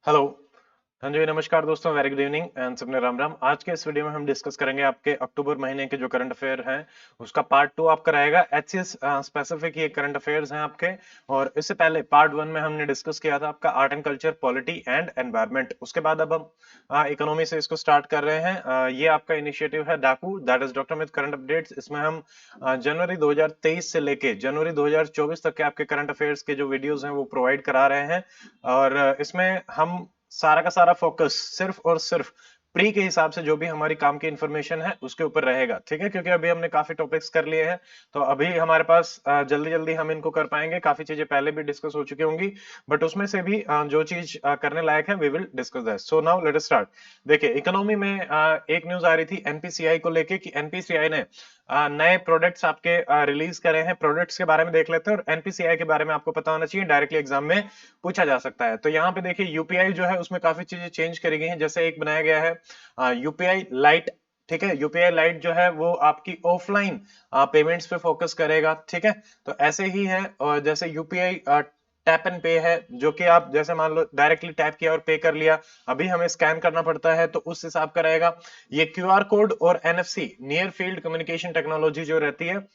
Hello. हाँ जी, नमस्कार दोस्तों, वेरी गुड इवनिंग एंड सबने राम राम। आज के इस वीडियो में हम डिस्कस करेंगे आपके अक्टूबर महीने के जो करंट अफेयर हैं उसका पार्ट 2 आपका रहेगा। एचसीएस स्पेसिफिक ये करंट अफेयर्स हैं आपके। और इससे पहले पार्ट 1 में हमने डिस्कस किया था आपका art and culture, polity and environment. उसके बाद अब हम इकोनॉमी से इसको स्टार्ट कर रहे हैं। ये आपका इनिशिएटिव है डाकू, that is doctor Amit current updates. इसमें हम जनवरी 2023 से लेके जनवरी 2024 तक के आपके करंट अफेयर्स के जो वीडियोस हैं वो प्रोवाइड करा रहे हैं। और इसमें हम सारा का सारा फोकस सिर्फ और सिर्फ प्री के हिसाब से जो भी हमारी काम की इंफॉर्मेशन है उसके ऊपर रहेगा, ठीक है। क्योंकि अभी हमने काफी टॉपिक्स कर लिए हैं, तो अभी हमारे पास जल्दी जल्दी हम इनको कर पाएंगे। काफी चीजें पहले भी डिस्कस हो चुकी होंगी, बट उसमें से भी जो चीज करने लायक है we will discuss that. So now let us start. देखिए, इकोनॉमी में एक न्यूज आ रही थी एनपीसीआई को लेके कि एनपीसीआई ने नए प्रोडक्ट्स आपके रिलीज करे हैं। प्रोडक्ट्स के बारे में देख लेते हैं, और एनपीसीआई के बारे में आपको पता होना चाहिए, डायरेक्टली एग्जाम में पूछा जा सकता है। तो यहाँ पे देखिए, यूपीआई जो है उसमें काफी चीजें चेंज करी गई हैं। जैसे एक बनाया गया है यूपीआई लाइट, ठीक है। यूपीआई लाइट जो है वो आपकी ऑफलाइन पेमेंट्स पे फोकस करेगा, ठीक है। तो ऐसे ही है। और जैसे यूपीआई टैप एंड पे है, जो कि आप जैसे मान लो डायरेक्टली टैप किया और पे कर लिया, अभी हमें स्कैन करना पड़ता है, तो उस हिसाब का रहेगा। ये क्यूआर कोड और NFC, near field communication technology जो रहती है,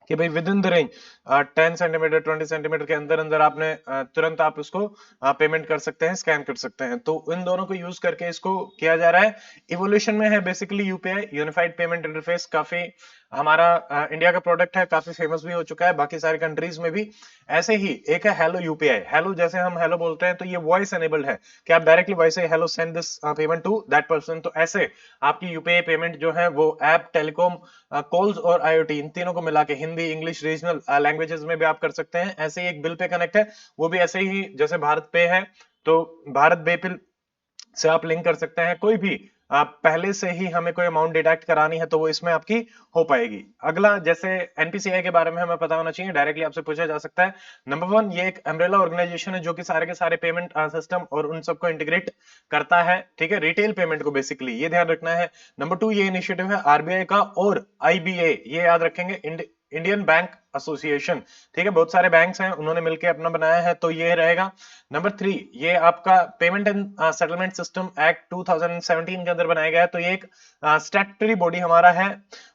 कि भाई with in the range 10 centimetre 20 centimetre के अंदर अंदर आपने तुरंत आप उसको पेमेंट कर सकते हैं, स्कैन कर सकते हैं। तो इन दोनों को यूज करके इसको किया जा रहा है। इवोल्यूशन में है basically UPI, unified payment interface. काफी हमारा इंडिया का प्रोडक्ट है, काफी फेमस भी हो चुका है बाकी सारी कंट्रीज में भी। ऐसे ही एक है हेलो यूपीआई। हेलो, जैसे हम हेलो बोलते हैं, तो ये वॉइस एनेबल्ड है कि आप डायरेक्टली वॉइस से hello send this payment to that person. तो ऐसे आपकी यूपीआई पेमेंट जो है वो ऐप, टेलीकॉम, कॉल्स और आईओटी, इन तीनों को मिला के हिंदी, इंग्लिश, रीजनल लैंग्वेजेस में भी आप कर सकते हैं। ऐसे ही एक बिल पे कनेक्ट है, वो भी ऐसे ही जैसे भारत पे है, तो भारत पे बिल से आप लिंक कर सकते हैं। कोई भी आप पहले से ही हमें कोई अमाउंट डिडक्ट करानी है तो वो इसमें आपकी हो पाएगी। अगला, जैसे एनपीसीआई के बारे में हमें पता होना चाहिए, डायरेक्टली आपसे पूछा जा सकता है। नंबर 1, ये एक अम्ब्रेला ऑर्गेनाइजेशन है जो कि सारे के सारे पेमेंट सिस्टम और उन सबको इंटीग्रेट करता है, ठीक है, रिटेल पेमेंट को बेसिकली, ये ध्यान रखना है। नंबर 2, ये इनिशिएटिव है आरबीआई का और आईबीए, ये याद रखेंगे, इंडियन बैंक एसोसिएशन, ठीक है। बहुत सारे बैंक्स हैं, उन्होंने मिलकर अपना बनाया है, तो ये रहेगा। नंबर 3, ये आपका payment and settlement system act 2017 के अंदर बनाया गया है, तो ये एक स्टैट्यूटरी बॉडी हमारा है।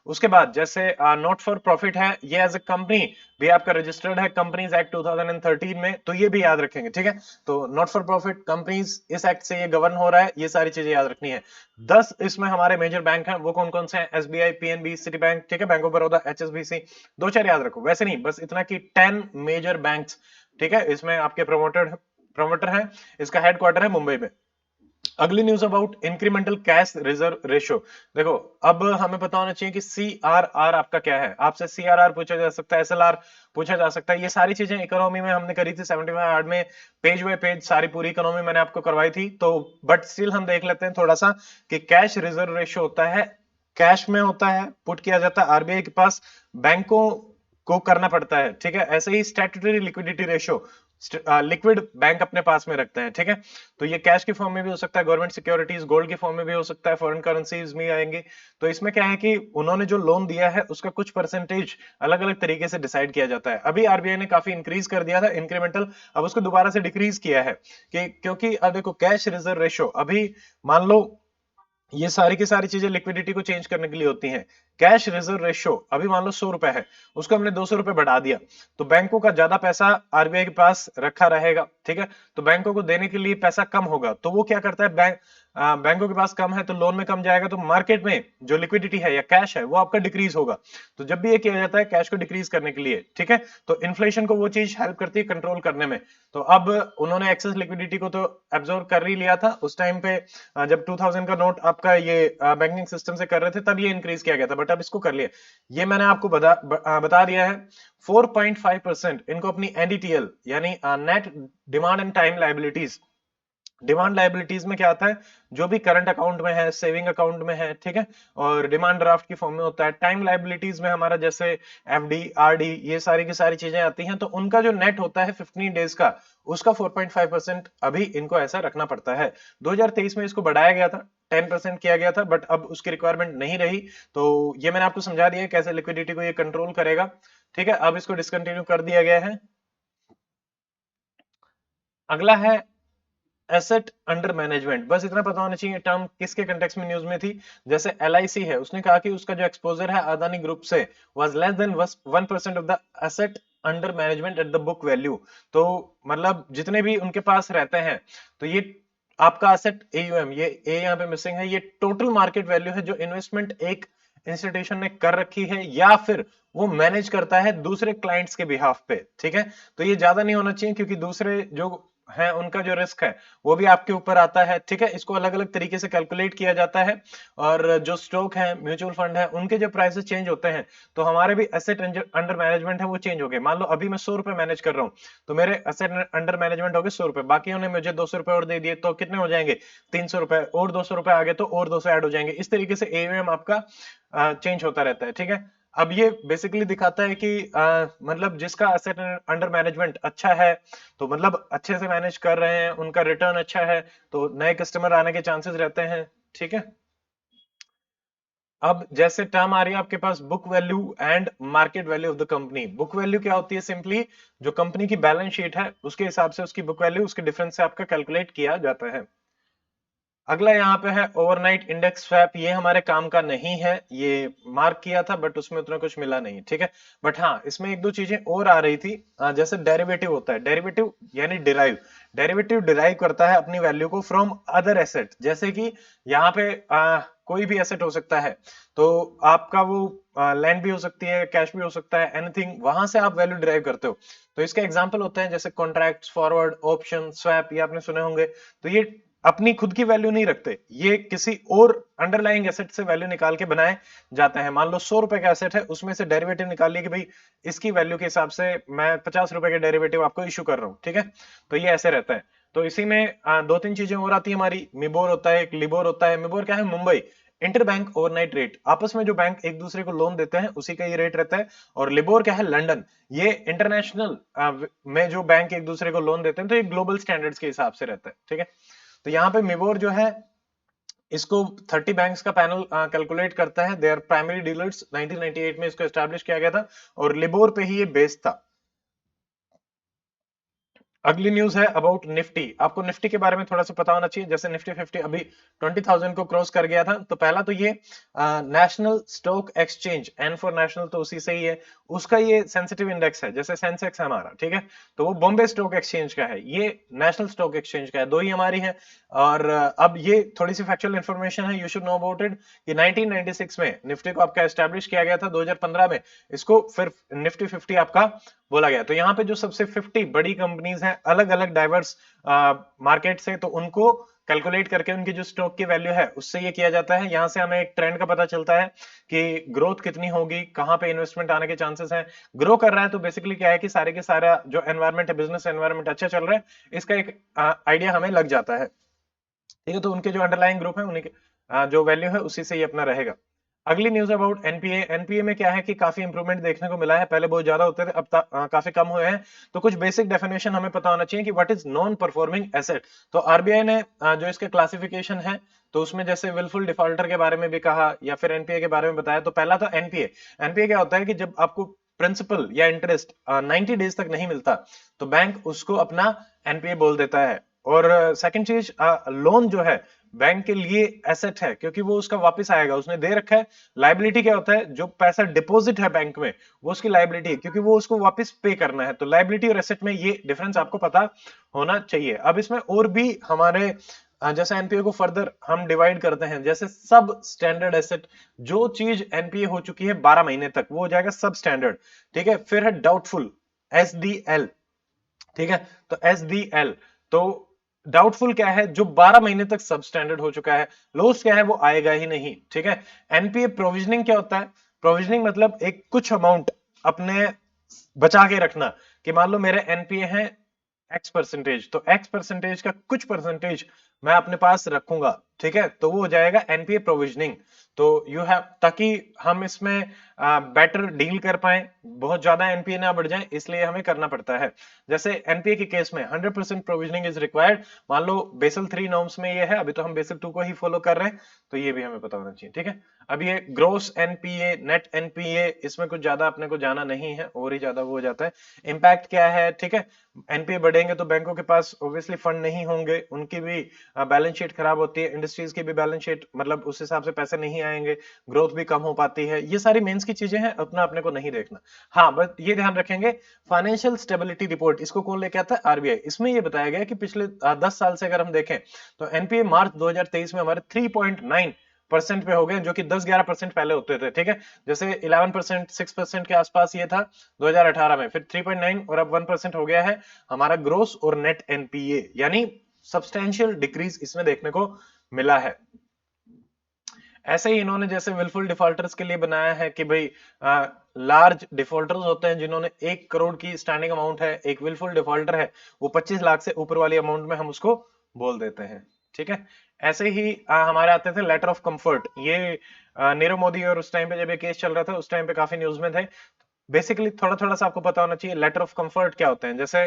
उसके बाद जैसे नॉट फॉर प्रॉफिट है, ये एज ए कंपनी भी आपका रजिस्टर्ड है कंपनीज एक्ट 2013 में, तो ये भी याद रखेंगे, ठीक है। तो नॉट फॉर प्रॉफिट कंपनीज इस एक्ट से ये गवर्न हो रहा है, ये सारी चीजें याद रखनी है। 10 इसमें हमारे मेजर बैंक हैं, वो कौन कौन से हैं? एसबीआई, पीएनबी, सिटी बैंक, ठीक है, बैंक ऑफ बड़ौदा, एचएसबीसी। दो चार याद रखो, वैसे नहीं, बस इतना कि 10 मेजर बैंक्स, ठीक है, इसमें आपके प्रमोटर है। इसका हेडक्वार्टर है मुंबई में। अगली news about incremental cash reserve ratio. देखो, अब हमें पता होना चाहिए कि सीआरआर आपका क्या है। आपसे सीआरआर पूछा जा सकता है, एसएलआर पूछा जा सकता है। ये सारी चीजें इकोनॉमी में हमने करी थी 75 हार्ड में, पेज बाय पेज सारी पूरी इकोनॉमी मैंने आपको करवाई थी। तो बट स्टिल हम देख लेते हैं थोड़ा सा कि कैश रिजर्व रेशियो होता है, कैश में होता है, पुट किया जाता है आरबीआई के पास, बैंकों को करना पड़ता है, ठीक है। ऐसे ही statutory liquidity ratio, liquid bank अपने पास में रखते हैं, ठीक है। तो ये कैश की फॉर्म में भी हो सकता है, गवर्नमेंट सिक्योरिटीज, गोल्ड की फॉर्म में भी हो सकता है, फॉरेन करेंसीज में आएंगे। तो इसमें क्या है कि उन्होंने जो लोन दिया है उसका कुछ परसेंटेज अलग अलग तरीके से डिसाइड किया जाता है। अभी आरबीआई ने काफी इंक्रीज कर दिया था इंक्रीमेंटल, अब उसको दोबारा से डिक्रीज किया है, कि क्योंकि अब देखो, कैश रिजर्व रेशो अभी मान लो, ये सारी की सारी चीजें लिक्विडिटी को चेंज करने के लिए होती हैं। कैश रिजर्व रेशियो अभी मान लो 100 रुपए है, उसको हमने 200 रुपए बढ़ा दिया, तो बैंकों का ज्यादा पैसा आरबीआई के पास रखा रहेगा, ठीक है। तो बैंकों को देने के लिए पैसा कम होगा, तो वो क्या करता है, बैंकों के पास कम है तो लोन में कम जाएगा, तो मार्केट में जो लिक्विडिटी है या कैश है वो आपका डिक्रीज होगा। तो जब भी ये किया जाता है कैश को डिक्रीज करने के लिए, ठीक है, तो इन्फ्लेशन को वो चीज हेल्प करती है कंट्रोल करने में। तो अब उन्होंने एक्सेस लिक्विडिटी को तो एब्जॉर्ब कर ही लिया था उस टाइम पे, जब 2000 का नोट आपका ये बैंकिंग सिस्टम से कर रहे थे, तब ये इंक्रीज किया गया था, बट अब इसको कर लिया। ये मैंने आपको बता दिया है। 4.5% इनको अपनी एनडीटीएल यानी net demand and time liabilities, demand liabilities में क्या आता है, जो भी करंट अकाउंट में है, सेविंग अकाउंट में है, ठीक है, और डिमांड ड्राफ्ट की फॉर्म में होता है। टाइम लाइबिलिटीज में हमारा जैसे एफडी, आरडी, ये सारी की सारी चीजें आती हैं, तो उनका जो नेट होता है 15 डेज का, उसका 4.5% अभी इनको ऐसा रखना पड़ता है। 2023 में इसको बढ़ाया गया था, 10% किया गया था, बट अब उसकी रिक्वायरमेंट नहीं रही। तो ये मैंने आपको समझा दिया है कैसे लिक्विडिटी को ये कंट्रोल करेगा, ठीक है। अब इसको डिसकंटिन्यू कर दिया गया है। अगला है एसेट अंडर मैनेजमेंट, बस इतना पता होना चाहिए टर्म किसके कंटेक्स्ट में न्यूज में थी। जैसे LIC है, उसने कहा कि उसका जो एक्सपोजर है अदानी ग्रुप से was less than 1% of the asset under management at the book value. तो मतलब जितने भी उनके पास रहते हैं, तो ये आपका एसेट AUM, ये ए यहाँ पे मिसिंग है, ये टोटल मार्केट वैल्यू है जो इन्वेस्टमेंट एक इंस्टीट्यूशन ने कर रखी है या फिर वो मैनेज करता है दूसरे क्लाइंट्स के बिहाफ पे, ठीक है। तो ये ज्यादा नहीं होना चाहिए क्योंकि दूसरे जो है उनका जो रिस्क है वो भी आपके ऊपर आता है, ठीक है। इसको अलग अलग तरीके से कैलकुलेट किया जाता है, और जो स्टॉक है, म्यूचुअल फंड है, उनके जो प्राइसेस चेंज होते हैं, तो हमारे भी एसेट अंडर मैनेजमेंट है वो चेंज हो गए। मान लो अभी मैं 100 रुपए मैनेज कर रहा हूँ, तो मेरे एसेट अंडर मैनेजमेंट हो गए 100 रुपए, बाकी उन्होंने मुझे 200 रुपए और दे दिए, तो कितने हो जाएंगे? 300 रुपए, और 200 रुपए आगे तो और 200 ऐड हो जाएंगे। इस तरीके से AUM आपका चेंज होता रहता है, ठीक है। अब ये बेसिकली दिखाता है कि मतलब जिसका एसेट अंडर मैनेजमेंट अच्छा है, तो मतलब अच्छे से मैनेज कर रहे हैं, उनका रिटर्न अच्छा है, तो नए कस्टमर आने के चांसेस रहते हैं, ठीक है। अब जैसे टर्म आ रही है आपके पास book value and market value of the company. Book value क्या होती है? सिंपली जो कंपनी की बैलेंस शीट है उसके हिसाब से उसकी बुक वैल्यू उसके डिफरेंस से आपका कैलकुलेट किया जाता है। अगला यहाँ पे है ओवरनाइट इंडेक्स स्वैप। ये हमारे काम का नहीं है, ये मार्क किया था बट उसमें उतना कुछ मिला नहीं, ठीक है। बट हाँ, इसमें एक दो चीजें और आ रही थी। जैसे डेरिवेटिव होता है, डेरिवेटिव यानी डिराइव। डेरिवेटिव डिराइव करता है अपनी वैल्यू को फ्रॉम अदर एसेट। जैसे कि यहाँ पे कोई भी एसेट हो सकता है, तो आपका वो लैंड भी हो सकती है, कैश भी हो सकता है, एनीथिंग, वहां से आप वैल्यू डिराइव करते हो। तो इसके एग्जाम्पल होते हैं जैसे कॉन्ट्रैक्ट, फॉरवर्ड, ऑप्शन, स्वैप, ये आपने सुने होंगे। तो ये अपनी खुद की वैल्यू नहीं रखते, ये किसी और अंडरलाइंग एसेट से वैल्यू निकाल के बनाए जाते हैं। मान लो 100 रुपए का एसेट है, उसमें से डेरिवेटिव निकाल लिया कि भाई इसकी वैल्यू के हिसाब से मैं 50 रुपए के डेरिवेटिव आपको इशू कर रहा हूँ, ठीक है। तो ये ऐसे रहता है। तो इसी में दो तीन चीजें और आती है हमारी। मिबोर होता है, एक लिबोर होता है। मिबोर क्या है? Mumbai inter bank overnight rate. आपस में जो बैंक एक दूसरे को लोन देते हैं उसी का ये रेट रहता है। और लिबोर क्या है? लंदन। ये इंटरनेशनल में जो बैंक एक दूसरे को लोन देते हैं, तो ये ग्लोबल स्टैंडर्ड्स के हिसाब से रहता है, ठीक है। तो यहाँ पे मिबोर जो है, इसको 30 बैंक्स का पैनल कैलकुलेट करता है। They are primary dealers. 1998 में इसको एस्टैब्लिश किया गया था और लिबोर पे ही ये बेस्ड था। अगली न्यूज है अबाउट निफ्टी। आपको निफ्टी के बारे में थोड़ा सा पता होना चाहिए। जैसे निफ्टी 50 अभी 20,000 को क्रॉस कर गया था, तो पहला तो ये National Stock Exchange, N for national, तो उसी से ही है। उसका ये सेंसिटिव इंडेक्स है, जैसे सेंसेक्स है हमारा, ठीक है। तो वो बॉम्बे स्टॉक एक्सचेंज का है, ये नेशनल स्टॉक एक्सचेंज का है, दो ही हमारी है। और अब ये थोड़ी सी फैक्चुअल इंफॉर्मेशन है, you should know about it, कि 1996 में निफ्टी को आपका एस्टैब्लिश किया गया था। 2015 में इसको फिर निफ्टी 50 आपका बोला गया। तो यहाँ पे जो सबसे 50 बड़ी कंपनीज हैं अलग अलग डाइवर्स मार्केट से, तो उनको कैलकुलेट करके उनकी जो स्टॉक की वैल्यू है उससे ये किया जाता है। यहाँ से हमें एक ट्रेंड का पता चलता है कि ग्रोथ कितनी होगी, कहाँ पे इन्वेस्टमेंट आने के चांसेस हैं। ग्रो कर रहा है तो बेसिकली क्या है कि सारे के सारा जो एनवायरमेंट है, बिजनेस एनवायरमेंट अच्छा चल रहा है, इसका एक आइडिया हमें लग जाता है, ठीक है। तो उनके जो अंडरलाइंग ग्रुप है, उन्हीं के जो वैल्यू है उसी से ही अपना रहेगा। अगली न्यूज अबाउट एनपीए। एनपीए में क्या है कि काफी इंप्रूवमेंट देखने को मिला है। पहले बहुत ज्यादा होते थे, अब काफी कम हुए हैं। तो कुछ बेसिक डेफिनेशन हमें पता होना चाहिए कि what is non performing asset. तो आरबीआई ने जो इसके क्लासिफिकेशन है, तो उसमें जैसे विलफुल डिफॉल्टर के बारे में भी कहा या फिर एनपीए के बारे में बताया। तो पहला तो एनपीए। एनपीए क्या होता है कि जब आपको प्रिंसिपल या इंटरेस्ट 90 डेज तक नहीं मिलता, तो बैंक उसको अपना एनपीए बोल देता है। और सेकंड चीज, लोन जो है बैंक के लिए एसेट है, क्योंकि वो उसका वापस आएगा, उसने दे रखा है। लाइबिलिटी क्या होता है? जो पैसा डिपॉजिट है बैंक में, वो उसकी लाइबिलिटी है, क्योंकि वो उसको वापस पे करना है। तो लाइबिलिटी और एसेट में ये डिफरेंस आपको पता होना चाहिए। अब इसमें और भी हमारे जैसे एनपीए को फर्दर हम डिवाइड करते हैं, जैसे सब स्टैंडर्ड एसेट। जो चीज एनपीए हो चुकी है 12 महीने तक, वो हो जाएगा सब स्टैंडर्ड, ठीक है। फिर है डाउटफुल, एसडीएल, ठीक है। तो एसडीएल, तो डाउटफुल क्या है? जो 12 महीने तक सब स्टैंडर्ड हो चुका है। लोस्ट क्या है? वो आएगा ही नहीं, ठीक है। एनपीए प्रोविजनिंग क्या होता है? प्रोविजनिंग मतलब एक कुछ अमाउंट अपने बचा के रखना, कि मान लो मेरे एनपीए हैं X परसेंटेज, तो X परसेंटेज का कुछ परसेंटेज मैं अपने पास रखूंगा, ठीक है, तो वो हो जाएगा एनपीए प्रोविजनिंग। तो यू हैव, ताकि हम इसमें बेटर डील कर पाए, बहुत ज्यादा एनपीए ना बढ़ जाए, इसलिए हमें करना पड़ता है। जैसे एनपीए के केस में 100% प्रोविजनिंग इज रिक्वायर्ड। मान लो बेसल 3 नॉर्म्स में ये है, अभी तो हम बेसल 2 को ही फॉलो कर रहे हैं, तो ये भी हमें पता होना चाहिए, ठीक है। अब ये ग्रोस एनपीए, नेट एनपीए, इसमें कुछ ज्यादा अपने को जाना नहीं है, और ही ज्यादा वो हो जाता है। इम्पैक्ट क्या है, ठीक है, एनपीए बढ़ेंगे तो बैंकों के पास ऑब्वियसली फंड नहीं होंगे, उनकी भी बैलेंस शीट खराब होती है, इंडस्ट्रीज की भी बैलेंस शीट, मतलब उस हिसाब से पैसे नहीं आएंगे, ग्रोथ भी कम हो पाती है। ये सारी मेंस की चीजें हैं, अपना अपने को नहीं देखना। हाँ, बस ये ध्यान रखेंगे, फाइनेंशियल स्टेबिलिटी रिपोर्ट, इसको कौन लेके आता है, आरबीआई। इसमें ये बताया गया कि पिछले 10 साल से अगर हम देखें तो एनपीए मार्च 2023 में हमारे 3.9% पे हो गए, जो कि 10-11% पहले होते थे, ठीक है। जैसे 11%, 6% के आसपास ये था 2018 में, फिर 3.9 और अब 1% हो गया है हमारा ग्रोस और नेट एनपीए, यानी सब्सटेंशियल डिक्रीज इसमें देखने को मिला है। ऐसे ही इन्होंने जैसे विलफुल डिफॉल्टर्स के लिए बनाया है कि भाई लार्ज डिफॉल्टर्स होते हैं जिन्होंने 1 करोड़ की स्टैंडिंग अमाउंट है, एक विलफुल डिफॉल्टर है वो 25 लाख से ऊपर वाली अमाउंट में हम उसको बोल देते हैं, ठीक है। ऐसे ही हमारे आते थे लेटर ऑफ कंफर्ट, ये नीरव मोदी और उस टाइम पे जब ये केस चल रहा था उस टाइम पे काफी न्यूज में थे। बेसिकली थोड़ा थोड़ा सा आपको पता होना चाहिए लेटर ऑफ कंफर्ट क्या होते हैं। जैसे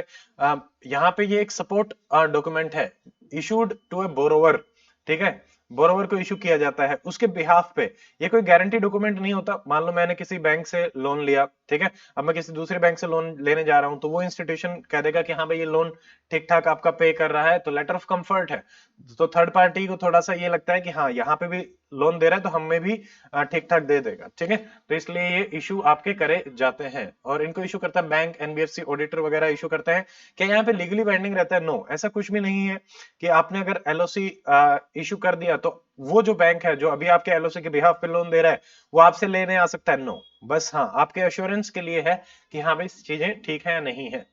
यहाँ पे ये एक सपोर्ट डॉक्यूमेंट है इशूड टू ए बोरोवर, ठीक है, बोरोवर को इशू किया जाता है उसके बिहाफ पे। ये कोई गारंटी डॉक्यूमेंट नहीं होता। मान लो मैंने किसी बैंक से लोन लिया, ठीक है, अब मैं किसी दूसरे बैंक से लोन लेने जा रहा हूं, तो वो इंस्टीट्यूशन कह देगा कि हाँ भाई ये लोन ठीक ठाक आपका पे कर रहा है, तो लेटर ऑफ कंफर्ट है। तो थर्ड पार्टी को थोड़ा सा ये लगता है कि हाँ यहाँ पे भी लोन दे रहा है तो हमें भी ठीक ठाक दे देगा, ठीक है। तो इसलिए ये इशू आपके करे जाते हैं, और इनको इशू करता है बैंक, एनबीएफसी, ऑडिटर वगैरह इशू करते हैं। क्या यहाँ पे लीगली बाइंडिंग रहता है? नो, ऐसा कुछ भी नहीं है कि आपने अगर एलओसी इशू कर दिया तो वो जो बैंक है जो अभी आपके एलओसी के बिहाफ पे लोन दे रहा है वो आपसे लेने आ सकता है। नो, बस हाँ आपके एश्योरेंस के लिए है कि हाँ भाई चीजें ठीक है या नहीं है।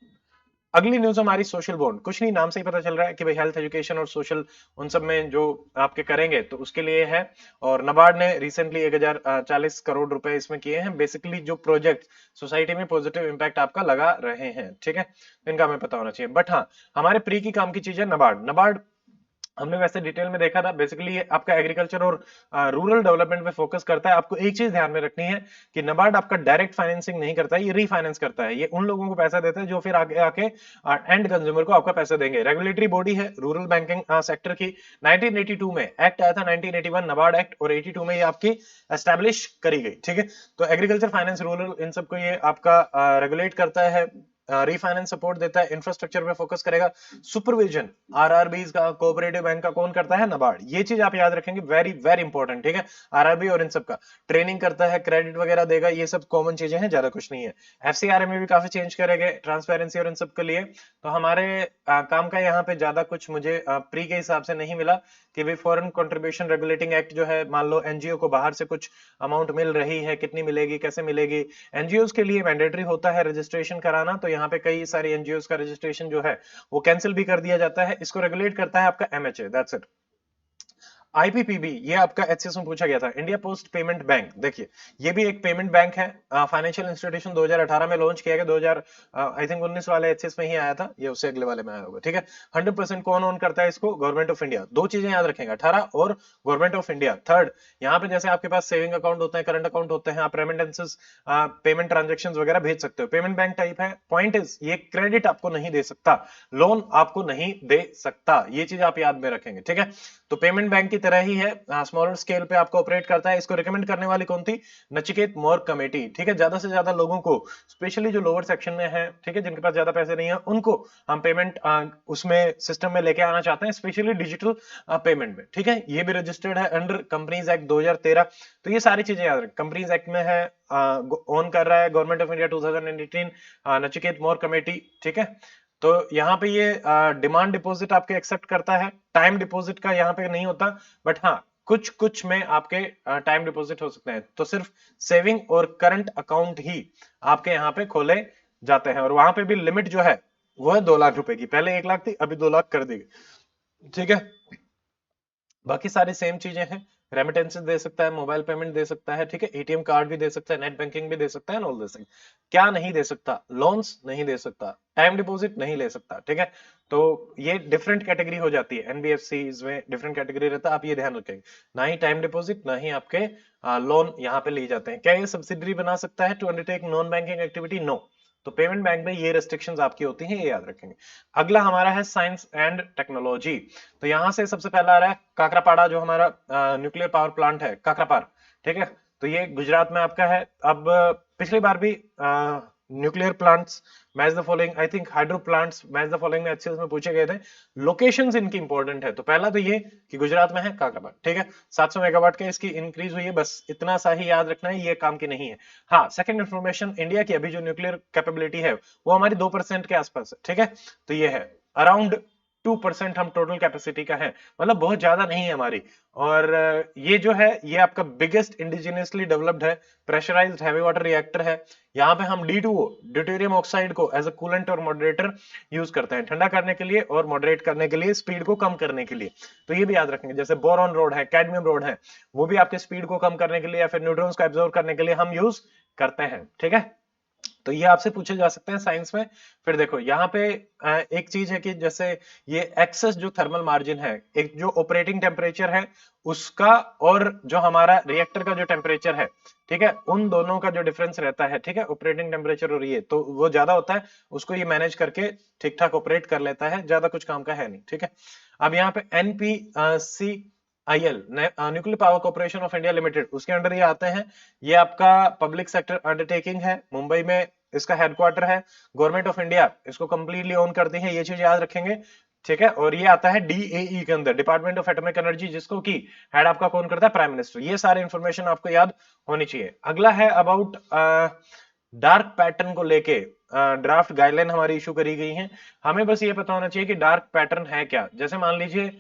अगली न्यूज हमारी सोशल बॉन्ड, कुछ नहीं नाम से ही पता चल रहा है कि भाई हेल्थ, एजुकेशन और सोशल उन सब में जो आपके करेंगे तो उसके लिए है। और नबार्ड ने रिसेंटली 1040 करोड़ रुपए इसमें किए हैं, बेसिकली जो प्रोजेक्ट सोसाइटी में पॉजिटिव इंपैक्ट आपका लगा रहे हैं, ठीक है, तो इनका हमें पता होना चाहिए। बट हाँ, हमारे प्री की काम की चीज है नबार्ड। नबार्ड हमने वैसे डिटेल में देखा था, बेसिकली ये आपका एग्रीकल्चर और रूरल डेवलपमेंट पे फोकस करता है। आपको एक चीज ध्यान में रखनी है कि नबार्ड आपका डायरेक्ट फाइनेंसिंग नहीं करता है, ये रीफाइनेंस करता है। ये उन लोगों को पैसा देता है जो फिर आगे आके एंड कंज्यूमर को आपका पैसा देंगे। रेगुलेटरी बॉडी है रूरल बैंकिंग सेक्टर की। 1982 में एक्ट आया था, 1981 नबार्ड एक्ट, और 82 में ये आपकी एस्टेब्लिश करी गई, ठीक है। तो एग्रीकल्चर, फाइनेंस, रूरल, इन सबको ये आपका रेगुलेट करता है, रीफाइनेंस सपोर्ट देता है, इंफ्रास्ट्रक्चर पे फोकस करेगा। सुपरविजन आरआरबीज का, कोऑपरेटिव बैंक का कौन करता है? नबार्ड। ये चीज आप याद रखेंगे, वेरी वेरी इंपॉर्टेंट, ठीक है। आरआरबी और इन सब का ट्रेनिंग करता है, क्रेडिट वगैरह देगा, ये सब कॉमन चीजें हैं, ज्यादा कुछ नहीं है। एफसीआरए में भी काफी चेंज करेंगे ट्रांसपेरेंसी और इन सब के लिए। तो हमारे काम का यहाँ पे ज्यादा कुछ मुझे प्री के हिसाब से नहीं मिला कि भाई फॉरेन कंट्रीब्यूशन रेगुलेटिंग एक्ट जो है, मान लो एनजीओ को बाहर से कुछ अमाउंट मिल रही है, कितनी मिलेगी, कैसे मिलेगी। एनजीओ के लिए मैंडेटरी होता है रजिस्ट्रेशन कराना, तो यहाँ पे कई सारी एनजीओ का रजिस्ट्रेशन जो है वो कैंसिल भी कर दिया जाता है। इसको रेगुलेट करता है आपका एमएचए, दैट्स इट। आईपीपीबी, ये आपका एचसीएस में पूछा गया था, इंडिया पोस्ट पेमेंट बैंक। देखिए ये भी एक पेमेंट बैंक है, फाइनेंशियल इंस्टीट्यूशन, 2018 में लॉन्च किया गया, 2000 आई थिंक 19 वाले एचसीएस में ही आया था, ये उससे अगले वाले में आया होगा, ठीक है। 100% कौन ओन करता है इसको? Government of India. दो चीजें याद रखेंगे, 18 और गवर्नमेंट ऑफ इंडिया। थर्ड, यहाँ पे जैसे आपके पास सेविंग अकाउंट होते हैं, करंट अकाउंट होते हैं, आप रेमिटेंसेस, पेमेंट ट्रांजेक्शन वगैरह भेज सकते हो, पेमेंट बैंक टाइप है। पॉइंट इज ये क्रेडिट आपको नहीं दे सकता, लोन आपको नहीं दे सकता, ये चीज आप याद में रखेंगे, ठीक है। तो पेमेंट बैंक की तरह ही है, स्मॉलर स्केल पे आपको ऑपरेट करता है। इसको रिकमेंड करने वाली कौन थी? नचिकेत मोर कमेटी, ठीक है। ज्यादा से ज्यादा लोगों को, स्पेशली जो लोअर सेक्शन में है, ठीक है, जिनके पास ज्यादा पैसे नहीं है, उनको हम पेमेंट उसमें सिस्टम में लेके आना चाहते हैं, स्पेशली डिजिटल पेमेंट में, ठीक है। ये भी रजिस्टर्ड है अंडर कंपनीज एक्ट 2013। तो ये सारी चीजें याद रखें, कंपनीज एक्ट में है, ओन कर रहा है government of India 2018, Nachiket more committee, ठीक है। तो यहाँ पे ये डिमांड डिपॉजिट आपके एक्सेप्ट करता है, टाइम डिपॉजिट का यहाँ पे नहीं होता, बट हाँ कुछ कुछ में आपके टाइम डिपॉजिट हो सकते हैं। तो सिर्फ सेविंग और करंट अकाउंट ही आपके यहाँ पे खोले जाते हैं, और वहां पे भी लिमिट जो है वो है 2 लाख रुपए की, पहले 1 लाख थी, अभी 2 लाख कर दी गई, ठीक है। बाकी सारी सेम चीजें हैं, रेमिटेंसेस दे सकता है, मोबाइल पेमेंट दे सकता है, ठीक है, एटीएम कार्ड भी दे सकता है, नेट बैंकिंग भी दे सकता है, ऑल दिस थिंग। क्या नहीं दे सकता? लोन्स नहीं दे सकता, टाइम डिपॉजिट नहीं ले सकता, ठीक है। तो ये डिफरेंट कैटेगरी हो जाती है, एनबीएफसीज में डिफरेंट कैटेगरी रहता है, आप ये ध्यान रखेंगे। ना ही टाइम डिपॉजिट, ना ही आपके लोन यहाँ पे लिए जाते हैं। क्या ये सब्सिडरी बना सकता है to undertake non banking activity? No. तो पेमेंट बैंक में ये रेस्ट्रिक्शंस आपकी होती हैं, ये याद रखेंगे। अगला हमारा है साइंस एंड टेक्नोलॉजी। तो यहां से सबसे पहला आ रहा है काकरापाड़ा, जो हमारा न्यूक्लियर पावर प्लांट है काकरापार, ठीक है। तो ये गुजरात में आपका है। अब पिछली बार भी nuclear plants match the following, I think hydro plants match the following में एचसीएस में पूछे गए थे। लोकेशंस इनकी इंपॉर्टेंट है। तो पहला तो ये कि गुजरात में है काकरापार, ठीक है। 700 मेगावाट का इसकी इंक्रीज हुई है, बस इतना सा ही याद रखना है, ये काम की नहीं है। हाँ, सेकंड इन्फॉर्मेशन, इंडिया की अभी जो न्यूक्लियर कैपेबिलिटी है वो हमारी 2% के आसपास है, ठीक है। तो ये है अराउंड 2% हम टोटल कैपेसिटी का है, मतलब बहुत ज्यादा नहीं है हमारी। और ये जो है ये आपका बिगेस्ट इंडिजिनियसली डेवलप्ड है प्रेशराइज्ड हैवी वाटर रिएक्टर है। यहाँ पे हम D2O ड्यूटेरियम ऑक्साइड को एज अ कूलेंट और मॉडरेटर यूज करते हैं, ठंडा करने के लिए और मॉडरेट करने के लिए, स्पीड को कम करने के लिए। तो ये भी याद रखेंगे। जैसे बोरॉन रोड है, कैडमियम रोड है, वो भी आपके स्पीड को कम करने के लिए या फिर न्यूट्रॉन्स को एब्जॉर्ब करने के लिए हम यूज करते हैं, ठीक है। तो ये आपसे पूछे जा सकते हैं साइंस में। फिर देखो यहाँ पे एक चीज है कि जैसे ये एक्सेस जो थर्मल मार्जिन है, एक जो ऑपरेटिंग टेम्परेचर है उसका और जो हमारा रिएक्टर का जो टेम्परेचर है, ठीक है, उन दोनों का जो डिफरेंस रहता है, ठीक है, ऑपरेटिंग टेम्परेचर और ये तो वो ज्यादा होता है, उसको ये मैनेज करके ठीक ठाक ऑपरेट कर लेता है, ज्यादा कुछ काम का है नहीं, ठीक है। अब यहाँ पे NPC IL nuclear power corporation of India limited, उसके अंडर ये आते हैं। ये आपका पब्लिक सेक्टर अंडरटेकिंग है, मुंबई में इसका हेडक्वार्टर है। गवर्नमेंट ऑफ इंडिया इसको कंप्लीटली ओन करती है, ये चीज याद रखेंगे, ठीक है। और ये आता है डीएई के अंदर, डिपार्टमेंट ऑफ एटॉमिक एनर्जी, जिसको की हेड आपका कौन करता है? Prime minister. ये सारे इंफॉर्मेशन आपको याद होनी चाहिए। अगला है अबाउट डार्क पैटर्न को लेके ड्राफ्ट गाइडलाइन हमारी इशू करी गई है। हमें बस ये पता होना चाहिए कि डार्क पैटर्न है क्या। जैसे मान लीजिए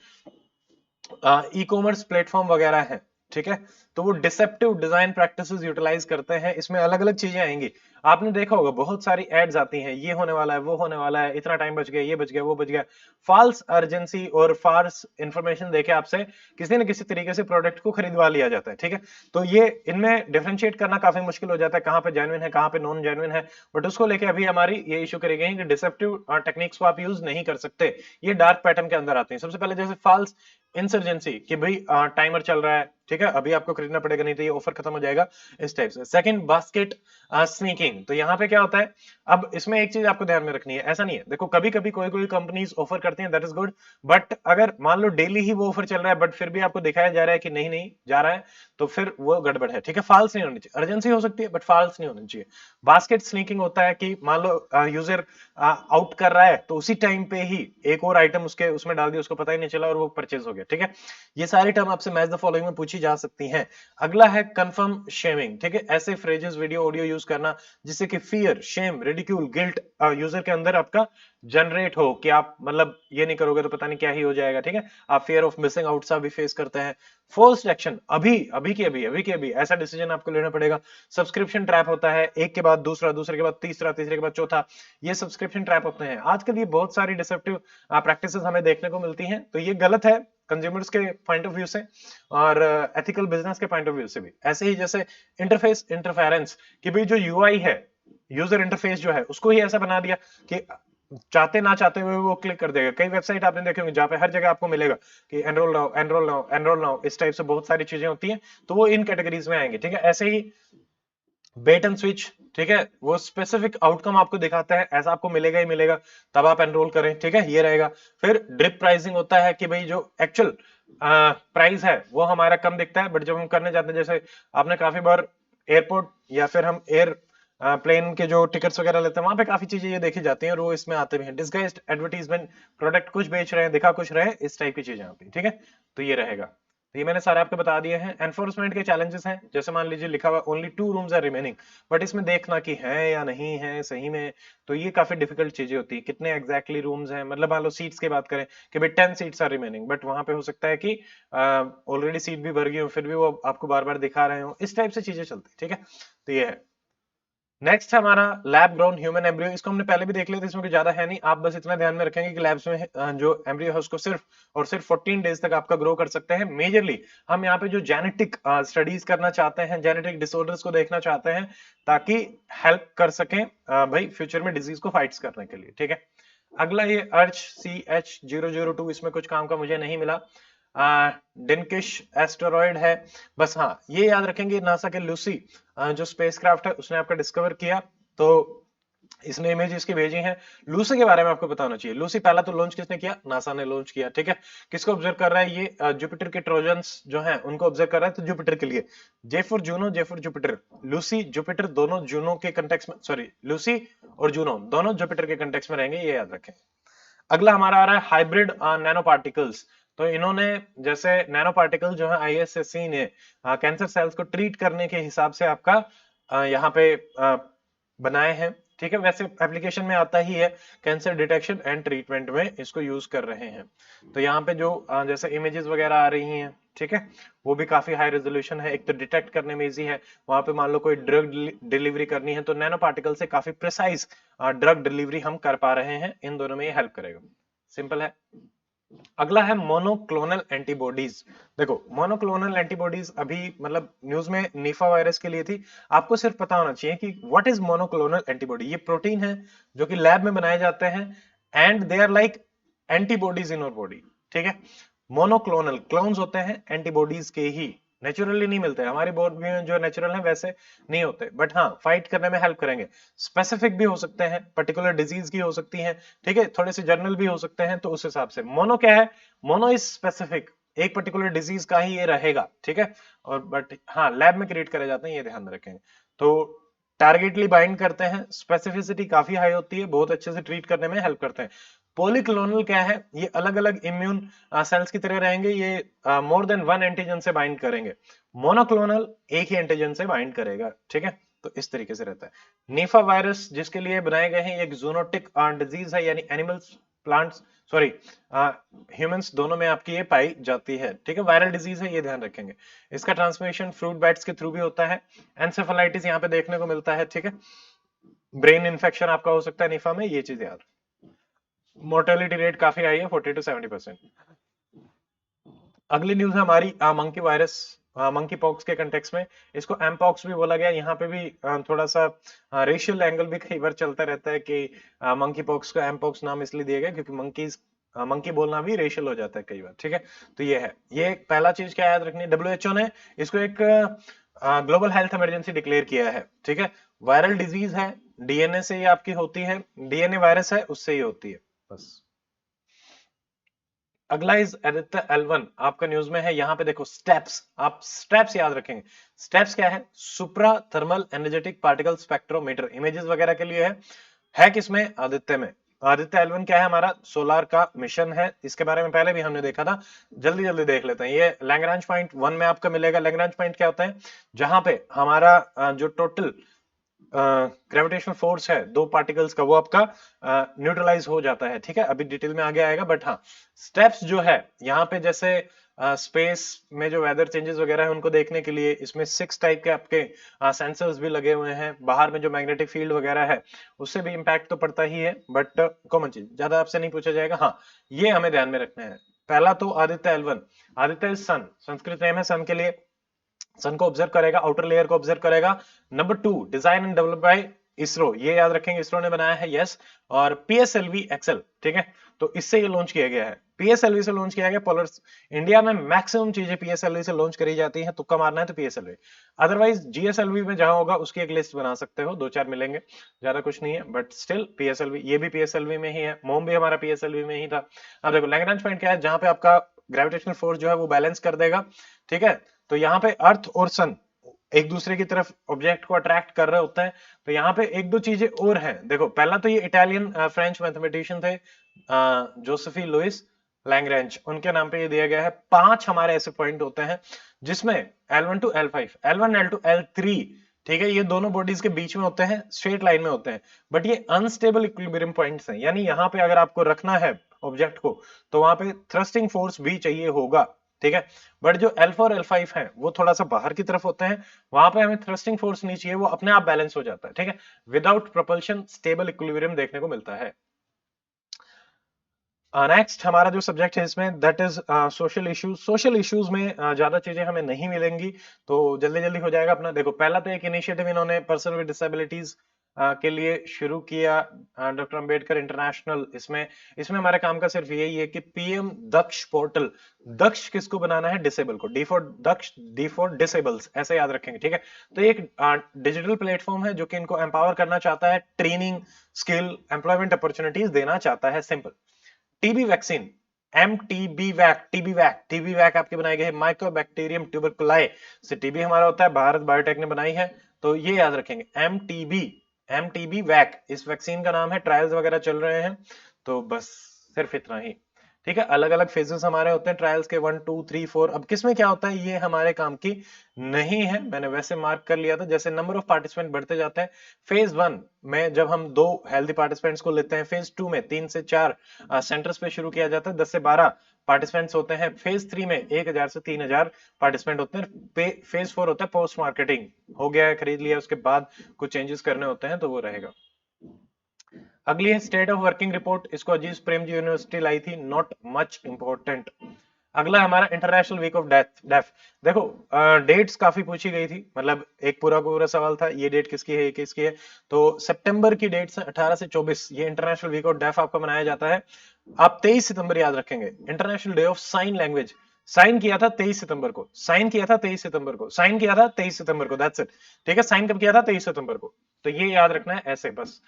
ई कॉमर्स प्लेटफॉर्म वगैरह है, ठीक है, तो वो डिसेप्टिव डिजाइन प्रैक्टिसेस यूटिलाइज करते हैं, इसमें अलग अलग चीजें आएंगी। आपने देखा होगा बहुत सारी एड्स आती हैं, ये होने वाला है, वो होने वाला है, इतना टाइम बच गया, ये बच गया, वो बच गया। फॉल्स अर्जेंसी और फॉल्स इंफॉर्मेशन देके आपसे किसी न किसी तरीके से प्रोडक्ट को खरीदवा लिया जाता है, ठीक है। तो ये इनमें डिफरेंशिएट करना काफी मुश्किल हो जाता है, कहाँ पे जेन्युइन है, कहाँ पे नॉन जेन्युइन है। बट उसको लेके अभी हमारी ये इशू करी गई कि डिसेप्टिव टेक्निक्स को आप यूज नहीं कर सकते, ये डार्क पैटर्न के अंदर आते हैं। सबसे पहले जैसे फॉल्स इंसर्जेंसी कि भाई टाइमर चल रहा है, ठीक है, अभी आपको खरीदना पड़ेगा नहीं तो ये ऑफर खत्म हो जाएगा, इस टाइप से। Second, basket sneaking. तो यहाँ पे क्या होता है, अब इसमें एक चीज आपको ध्यान में रखनी है, ऐसा नहीं है, देखो कभी कभी कोई कोई कंपनीज ऑफर करती हैं, दैट इज गुड। बट अगर मान लो डेली ही वो ऑफर चल रहा है बट फिर भी आपको दिखाया जा रहा है कि नहीं नहीं जा रहा है, तो फिर वो गड़बड़ है, ठीक है। फॉल्स नहीं होनी चाहिए, अर्जेंसी हो सकती है बट फॉल्स नहीं होनी चाहिए। बास्केट स्नीकिंग होता है कि मान लो यूजर आउट कर रहा है तो उसी टाइम पे ही एक और आइटम उसके उसमें डाल दिया, उसको पता ही नहीं चला और वो परचेज हो गया, ठीक है। ये सारी टर्म आपसे मैच द फॉलोइंग में पूछी जा सकती हैं। अगला है कंफर्म शेमिंग, ठीक है, ऐसे फ्रेजेस वीडियो ऑडियो यूज करना जिससे कि fear, shame, ridicule, guilt user के अंदर आपका जनरेट हो कि आप मतलब ये नहीं करोगे तो पता नहीं क्या ही हो जाएगा, ठीक है। आप फियर ऑफ मिसिंग आउट सा भी फेस करते हैं। फोर्स्ड एक्शन, अभी ऐसा डिसीजन आपको लेना पड़ेगा। सब्सक्रिप्शन ट्रैप होता है, एक के बाद दूसरा, दूसरे के बाद तीसरा, तीसरे के बाद चौथा, ये सब्सक्रिप्शन ट्रैप होते हैं। आजकल ये बहुत सारी डिसेप्टिव प्रैक्टिसेस हमें देखने को मिलती हैं, तो ये गलत है कंज्यूमर्स के पॉइंट ऑफ व्यू से और एथिकल बिजनेस के पॉइंट ऑफ व्यू से भी। ऐसे ही जैसे इंटरफेस इंटरफेरेंस कि भाई जो यूआई है, यूजर इंटरफेस जो है, उसको ही ऐसा बना दिया कि चाहते ना चाहते हुए वो क्लिक कर देगा। कई वेबसाइट आपने देखे होंगे जहां पे हर जगह आपको मिलेगा कि enrol now, enrol now, enrol now, इस टाइप से बहुत सारी चीजें होती हैं, तो वो इन कैटेगरीज में आएंगे, ठीक है। ऐसे ही बेट एंड स्विच, ठीक है, वो स्पेसिफिक आउटकम आपको दिखाता है, ऐसा आपको मिलेगा ही मिलेगा, तब आप एनरोल करें, ठीक है, ये रहेगा। फिर ड्रिप प्राइसिंग होता है कि भाई जो एक्चुअल प्राइस है वो हमारा कम दिखता है, बट जब हम करने जाते हैं, जैसे आपने काफी बार एयरपोर्ट या फिर हम एयर प्लेन के जो टिकट्स वगैरह लेते हैं वहां पे काफी चीजें ये देखी जाती हैं और वो इसमें आते भी हैं, डिस्गाइज्ड एडवर्टीजमेंट, प्रोडक्ट कुछ बेच रहे हैं, दिखा कुछ रहे, इस टाइप की चीजें आती हैं, ठीक है। तो ये रहेगा। तो ये मैंने सारे आपको बता दिए हैं। एनफोर्समेंट के चैलेंजेस हैं, जैसे मान लीजिए लिखा हुआ only 2 rooms are remaining, but इसमें देखना कि है या नहीं है सही में, तो ये काफी डिफिकल्ट चीजें होती है, कितने एग्जैक्टली रूम्स हैं। मतलब मान लो सीट्स की बात करें कि भाई 10 सीट्स आर रिमेनिंग, बट वहां पे हो सकता है कि ऑलरेडी सीट भी भर गई हो, फिर भी वो आपको बार बार दिखा रहे हो, इस टाइप से चीजें चलती है, ठीक है। तो ये है। नेक्स्ट है हमारा लैब ग्रोन ह्यूमन एम्ब्रियो। इसको हमने पहले भी देख लिया था, इसमें कुछ ज्यादा है नहीं। आप बस इतना ध्यान में रखेंगे कि लैब्स में जो एम्ब्रियो है उसको सिर्फ और सिर्फ 14 डेज तक आपका ग्रो कर सकते हैं। मेजरली हम यहाँ पे जो जेनेटिक स्टडीज करना चाहते हैं, जेनेटिक डिसऑर्डर्स को देखना चाहते हैं, ताकि हेल्प कर सकें भाई फ्यूचर में डिजीज को फाइट्स करने के लिए, ठीक है। अगला ये अर्च CH002, इसमें कुछ काम का मुझे नहीं मिला। डिनकिश एस्टेरॉयड है। बस हाँ, ये याद रखेंगे नासा के लूसी जो स्पेसक्राफ्ट है उसने आपका डिस्कवर किया, तो इसने इमेज इसकी भेजी हैं। लूसी के बारे में आपको पता होना चाहिए। लूसी पहला तो लॉन्च किसने किया? नासा ने लॉन्च किया, ठीक है। किसको ऑब्जर्व कर रहा है ये? जुपिटर के ट्रोजन्स जो हैं उनको ऑब्जर्व कर रहा है, तो जुपिटर के लिए J for Juno, J for Jupiter. Lucy Jupiter दोनों जूनो के कंटेक्स्ट में, सॉरी लूसी और जूनो दोनों जुपिटर के कंटेक्स्ट में रहेंगे, ये याद रखें। अगला हमारा आ रहा है हाइब्रिड नैनो पार्टिकल्स। तो इन्होंने जैसे नैनो पार्टिकल जो है ISSC ने कैंसर सेल्स को ट्रीट करने के हिसाब से आपका यहाँ पे बनाए हैं, ठीक है। वैसे एप्लीकेशन में आता ही है, कैंसर डिटेक्शन एंड ट्रीटमेंट में इसको यूज कर रहे हैं। तो यहाँ पे जो जैसे इमेजेस वगैरह आ रही हैं, ठीक है, वो भी काफी हाई रेजोल्यूशन है। एक तो डिटेक्ट करने में इजी है, वहां पे मान लो कोई ड्रग डिलीवरी करनी है तो नैनो पार्टिकल से काफी प्रिसाइज ड्रग डिलीवरी हम कर पा रहे हैं। इन दोनों में ये हेल्प करेगा, सिंपल है। अगला है मोनोक्लोनल एंटीबॉडीज। देखो मोनोक्लोनल एंटीबॉडीज अभी मतलब न्यूज में निफा वायरस के लिए थी। आपको सिर्फ पता होना चाहिए कि व्हाट इज मोनोक्लोनल एंटीबॉडी। ये प्रोटीन है जो कि लैब में बनाए जाते हैं and they are like antibodies in our body, ठीक है। मोनोक्लोनल क्लोन्स होते हैं एंटीबॉडीज के ही, नेचुरली नहीं मिलते हमारी बॉडी में, जो नेचुरल है वैसे नहीं होते, बट हाँ फाइट करने में हेल्प करेंगे। स्पेसिफिक भी हो सकते हैं, पर्टिकुलर डिजीज की हो सकती है, ठीक है, थोड़े से जनरल भी हो सकते हैं। तो उस हिसाब से मोनो क्या है? मोनो इज स्पेसिफिक, एक पर्टिकुलर डिजीज का ही ये रहेगा, ठीक है। और बट हाँ लैब में क्रिएट करे जाते हैं, ये ध्यान में रखेंगे। तो टारगेटली बाइंड करते हैं, स्पेसिफिसिटी काफी हाई होती है, बहुत अच्छे से ट्रीट करने में हेल्प करते हैं। पॉलीक्लोनल क्या है? ये अलग अलग इम्यून सेल्स की तरह रहेंगे, ये मोर देन वन एंटीजन से बाइंड करेंगे। मोनोक्लोनल एक ही एंटीजन से बाइंड करेगा, ठीक है। तो इस तरीके से रहता है। निफा वायरस जिसके लिए बनाए गए हैं, ये एक जूनोटिक डिजीज है, यानी एनिमल्स, प्लांट्स, सॉरी ह्यूमंस दोनों में आपकी ये पाई जाती है, ठीक है। वायरल डिजीज है, ये ध्यान रखेंगे। इसका ट्रांसमिशन फ्रूट बैट्स के थ्रू भी होता है। एंसेफेलाइटिस यहाँ पे देखने को मिलता है, ठीक है। ब्रेन इन्फेक्शन आपका हो सकता है निफा में, ये चीज याद। मोर्टेलिटी रेट काफी हाई है, 40 to 70%। अगली न्यूज है हमारी मंकी वायरस, मंकी पॉक्स के कंटेक्स में। इसको एमपॉक्स भी बोला गया। यहाँ पे भी थोड़ा सा रेशियल एंगल भी कई बार चलता रहता है कि मंकी पॉक्स को एमपॉक्स नाम इसलिए दिया गया क्योंकि मंकी बोलना भी रेशियल हो जाता है कई बार, ठीक है। तो ये है, ये पहला चीज क्या याद रखनी है, WHO ने इसको एक ग्लोबल हेल्थ इमरजेंसी डिक्लेयर किया है, ठीक है। वायरल डिजीज है, DNA से ये आपकी होती है, DNA वायरस है उससे ही होती है, बस। अगला इज आदित्य L1 आपका न्यूज में है। यहाँ पे देखो स्टेप्स, आप स्टेप्स याद रखेंगे। स्टेप्स क्या है? Supra thermal energetic particle spectrometer, images वगैरह के लिए है किसमें? आदित्य में। आदित्य L1 क्या है? हमारा सोलार का मिशन है, इसके बारे में पहले भी हमने देखा था, जल्दी जल्दी देख लेते हैं। ये लैग्रांज पॉइंट 1 में आपका मिलेगा। लैग्रांज पॉइंट क्या होता है? जहां पे हमारा जो टोटल ग्रेविटेशनल फोर्स है दो पार्टिकल्स का, वो आपका न्यूट्रलाइज हो जाता है, ठीक है। अभी डिटेल में आगे आएगा, बट हाँ स्टेप्स जो है यहाँ पे, जैसे स्पेस में जो वेदर चेंजेस वगैरह है उनको देखने के लिए इसमें 6 टाइप के आपके सेंसर्स भी लगे हुए हैं। बाहर में जो मैग्नेटिक फील्ड वगैरह है उससे भी इम्पैक्ट तो पड़ता ही है, बट कॉमन चीज ज्यादा आपसे नहीं पूछा जाएगा। हाँ ये हमें ध्यान में रखना है। पहला तो Aditya L1, Aditya is sun, Sanskrit name है सन के लिए। सन को ऑब्जर्व करेगा, आउटर लेयर को ऑब्जर्व करेगा। Number 2, design and develop by ISRO, ये याद रखेंगे इसरो ने बनाया है, यस। और PSLV एक्सेल, ठीक है। तो इससे ये लॉन्च किया गया है, PSLV से लॉन्च किया गया। पोलर इंडिया में मैक्सिमम चीजें PSLV से लॉन्च करी जाती हैं, तुक्का मारना है तो PSLV। अदरवाइज GSLV में जहां होगा उसकी एक लिस्ट बना सकते हो, 2-4 मिलेंगे, ज्यादा कुछ नहीं है, बट स्टिल PSLV, ये भी PSLV में ही है। मोम भी हमारा PSLV में ही था। अब देखो लैग्रांज पॉइंट क्या है? जहां पे आपका ग्रेविटेशनल फोर्स जो है वो बैलेंस कर देगा, ठीक है। तो यहाँ पे अर्थ और सन एक दूसरे की तरफ ऑब्जेक्ट को अट्रैक्ट कर रहे होते हैं। तो यहाँ पे एक दो चीजें और हैं। देखो पहला तो ये इटालियन फ्रेंच मैथमेटिशियन थे जोसेफी लुइस लैग्रैंज, उनके नाम पे ये दिया गया है। 5 हमारे ऐसे पॉइंट होते हैं जिसमें L1 to L5, L1 L2 L3, ठीक है, ये दोनों बॉडीज के बीच में होते हैं, स्ट्रेट लाइन में होते हैं, बट ये अनस्टेबल इक्विलिब्रियम पॉइंट्स हैं। यानी यहाँ पे अगर आपको रखना है ऑब्जेक्ट को तो वहां पे थ्रस्टिंग फोर्स भी चाहिए होगा, ठीक है। बट जो L4 और L5 है वो थोड़ा सा बाहर की तरफ होते हैं, वहां पे हमें थ्रस्टिंग फोर्स नहीं चाहिए, वो अपने आप बैलेंस हो जाता है, ठीक है। विदाउट प्रोपल्शन स्टेबल इक्विलिब्रियम देखने को मिलता है। नेक्स्ट हमारा जो सब्जेक्ट है इसमें that is social issues. Social issues में ज्यादा चीजें हमें नहीं मिलेंगी, तो जल्दी जल्दी हो जाएगा अपना। देखो पहला तो एक इनिशिएटिव इन्होंने पर्सन विद डिसेबिलिटीज के लिए शुरू किया, डॉक्टर अंबेडकर इंटरनेशनल। इसमें इसमें हमारे काम का सिर्फ यही है कि पीएम दक्ष पोर्टल, दक्ष किसको बनाना है, डिसेबल को, D for Daksh, D for disables, ऐसे याद रखेंगे, ठीक है। तो ये एक डिजिटल प्लेटफॉर्म है जो कि इनको एम्पावर करना चाहता है, ट्रेनिंग, स्किल, एम्प्लॉयमेंट अपॉर्चुनिटीज देना चाहता है, सिंपल। टीबी वैक्सीन, टीबी वैक आपके बनाए गए माइक्रोबैक्टीरियम ट्यूबरकुलाई से टीबी हमारा होता है, भारत बायोटेक ने बनाई है, तो ये याद रखेंगे। एमटीबी वैक इस वैक्सीन का नाम है, ट्रायल्स वगैरह चल रहे हैं, तो बस सिर्फ इतना ही, ठीक है। अलग अलग फेजेस हमारे होते हैं ट्रायल्स के, 1 2 3 4। अब किसमें क्या होता है ये हमारे काम की नहीं है, मैंने वैसे मार्क कर लिया था। जैसे नंबर ऑफ पार्टिसिपेंट बढ़ते जाते हैं, फेज 1 में जब हम 2 हेल्दी पार्टिसिपेंट्स को लेते हैं, फेज 2 में 3 से 4 सेंटर्स पे शुरू किया जाता है, 10 से 12 पार्टिसिपेंट्स होते हैं, फेज 3 में 1000 से 3000 पार्टिसिपेंट होते हैं, फेज 4 होता है पोस्ट मार्केटिंग, हो गया है, खरीद लिया, उसके बाद कुछ चेंजेस करने होते हैं तो वो रहेगा। अगली है स्टेट ऑफ वर्किंग रिपोर्ट, इसको अजीज प्रेम जी यूनिवर्सिटी लाई थी, नॉट मच इंपॉर्टेंट। अगला हमारा इंटरनेशनल वीक ऑफ डेफ। देखो डेट्स काफी पूछी गई थी, मतलब एक पूरा पूरा सवाल था ये डेट किसकी है, ये किसकी है। तो सितंबर की डेट्स 18 से 24 ये इंटरनेशनल वीक ऑफ डेफ आपका मनाया जाता है। आप 23 सितंबर याद रखेंगे, international day of sign language. Sign किया था 23 सितंबर को, साइन किया था 23 सितंबर को, साइन किया था 23 सितंबर को, दैट्स इट, ठीक है। साइन कब किया था, 23 सितंबर को, तो ये याद रखना है ऐसे बस।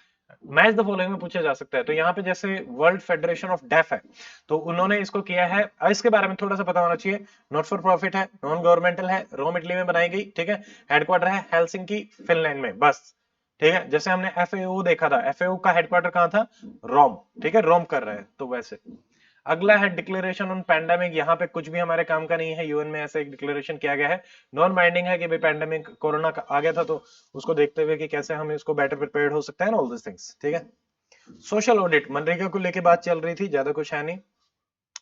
मैच द फॉलोइंग में पूछा जा सकता है, तो यहाँ पे जैसे वर्ल्ड फेडरेशन ऑफ डेफ है, तो उन्होंने इसको किया है, इसके बारे में थोड़ा सा पता होना चाहिए। नॉट फॉर प्रॉफिट है, नॉन गवर्नमेंटल है, रोम इटली में बनाई गई, ठीक है। हेडक्वार्टर है हेलसिंकी फिनलैंड में, बस, ठीक है। जैसे हमने एफएओ देखा था, एफएओ का हेडक्वार्टर कहाँ था, रोम, ठीक है, रोम कर रहे हैं, तो वैसे। अगला है डिक्लेरेशन ऑन पैंडेमिक, यहाँ पे कुछ भी हमारे काम का नहीं है, यूएन में ऐसे एक डिक्लेरेशन किया गया है, नॉन बाइंडिंग है कि भाई पैंडेमिक कोरोना आ गया था, तो उसको देखते हुए कि कैसे हम इसको बेटर प्रिपेयर्ड हो सकते हैं, ऑल दिस थिंग्स, ठीक है। सोशल ऑडिट, मनरेगा को लेके बात चल रही थी, ज्यादा कुछ है नहीं,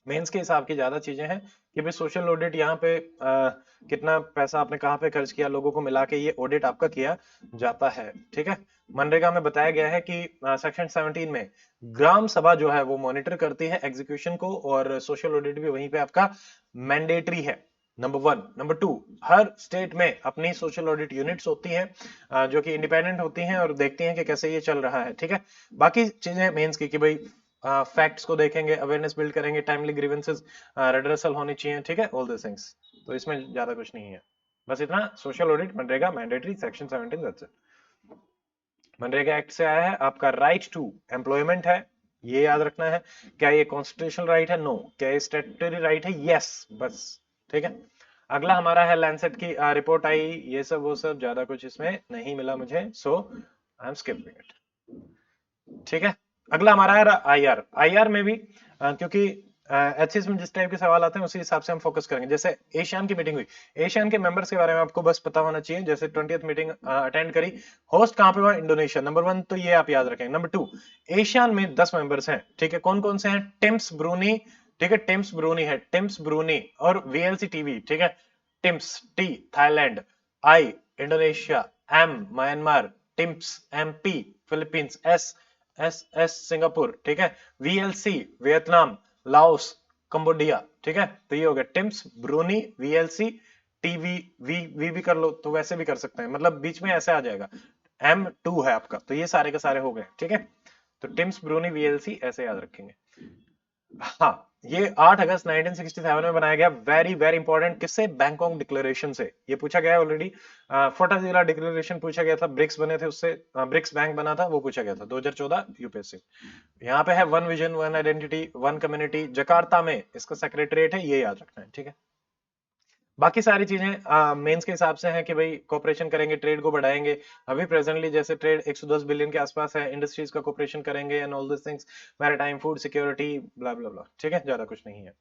मेंस के हिसाब की ज्यादा चीजें हैं कि भाई सोशल ऑडिट यहाँ पे कितना पैसा आपने कहाँ पे खर्च किया, लोगों को मिला के ये ऑडिट आपका किया जाता है, ठीक है। मनरेगा में बताया गया है कि सेक्शन 17 में ग्राम सभा जो है वो मॉनिटर करती है एग्जीक्यूशन को, और सोशल ऑडिट भी वहीं पे आपका मैंडेटरी है, नंबर 1। नंबर 2, हर स्टेट में अपनी सोशल ऑडिट यूनिट्स होती हैं जो कि इंडिपेंडेंट होती हैं और देखती हैं कि कैसे ये चल रहा है, ठीक है। बाकी चीजें मेंस की कि भाई फैक्ट्स को देखेंगे, अवेयरनेस बिल्ड करेंगे, टाइमली ग्रीवेंसेस रेड्रेसल होनी चाहिए, ठीक है, ऑल दिस थिंग्स। तो इसमें ज्यादा कुछ नहीं है, बस इतना। Social audit MNREGA mandatory section 17, that's it. MNREGA act से आया है, आपका राइट टू एम्प्लॉयमेंट है, ये याद रखना है। क्या ये कॉन्स्टिट्यूशनल राइट है, नो। क्या ये स्टैट्यूटरी राइट है, यस, बस, ठीक है। अगला हमारा है लैंसेट की रिपोर्ट आई, ये सब वो सब, ज्यादा कुछ इसमें नहीं मिला मुझे, सो आई एम स्किपिंग इट, ठीक है। अगला हमारा है आईआर। आईआर में भी क्योंकि एचएस में जिस टाइप के सवाल आते हैं उसी हिसाब से हम फोकस करेंगे। जैसे एशियान की मीटिंग हुई, एशियान के मेंबर्स के बारे में आपको बस पता होना चाहिए। जैसे 20th मीटिंग अटेंड करी, होस्ट कहां पे हुआ, इंडोनेशिया, नंबर 1, तो ये आप याद रखेंगे। नंबर 2, एशियान में 10 मेंबर्स हैं, ठीक है। कौन कौन से हैं, टिम्स ब्रूनी, ठीक है, टिम्स ब्रूनी है, टिम्स ब्रूनी, और वीएलसी टीवी, ठीक है। TIMS, T Thailand, I Indonesia, M Myanmar, TIMS MP Philippines, S S S Singapore, ठीक है। वीएलसी वियतनाम, लाओस, कंबोडिया, ठीक है। तो ये हो गया टिम्स ब्रूनी वीएलसी टीवी, वी भी कर लो तो वैसे भी कर सकते हैं, मतलब बीच में ऐसे आ जाएगा, M2 है आपका, तो ये सारे के सारे हो गए, ठीक है। तो टिम्स ब्रूनी वीएलसी ऐसे याद रखेंगे। हाँ, ये 8 अगस्त 1967 में बनाया गया, वेरी वेरी इंपॉर्टेंट, किससे, बैंकॉक डिक्लेरेशन से, ये पूछा गया है ऑलरेडी। फोटाजिला डिक्लेरेशन पूछा गया था, ब्रिक्स बने थे उससे, ब्रिक्स बैंक बना था, वो पूछा गया था 2014 यूपीएससी। यहाँ पे है one vision one identity one community, Jakarta में इसका सेक्रेटरीट है, ये याद रखना है, ठीक है। बाकी सारी चीजें मेंस के हिसाब से है कि भाई कोऑपरेशन करेंगे, ट्रेड को बढ़ाएंगे। अभी प्रेजेंटली जैसे ट्रेड 110 बिलियन के आसपास है, इंडस्ट्रीज का कोऑपरेशन करेंगे and all this things, maritime, food security, blah blah blah, ठीक है, ज्यादा कुछ नहीं है।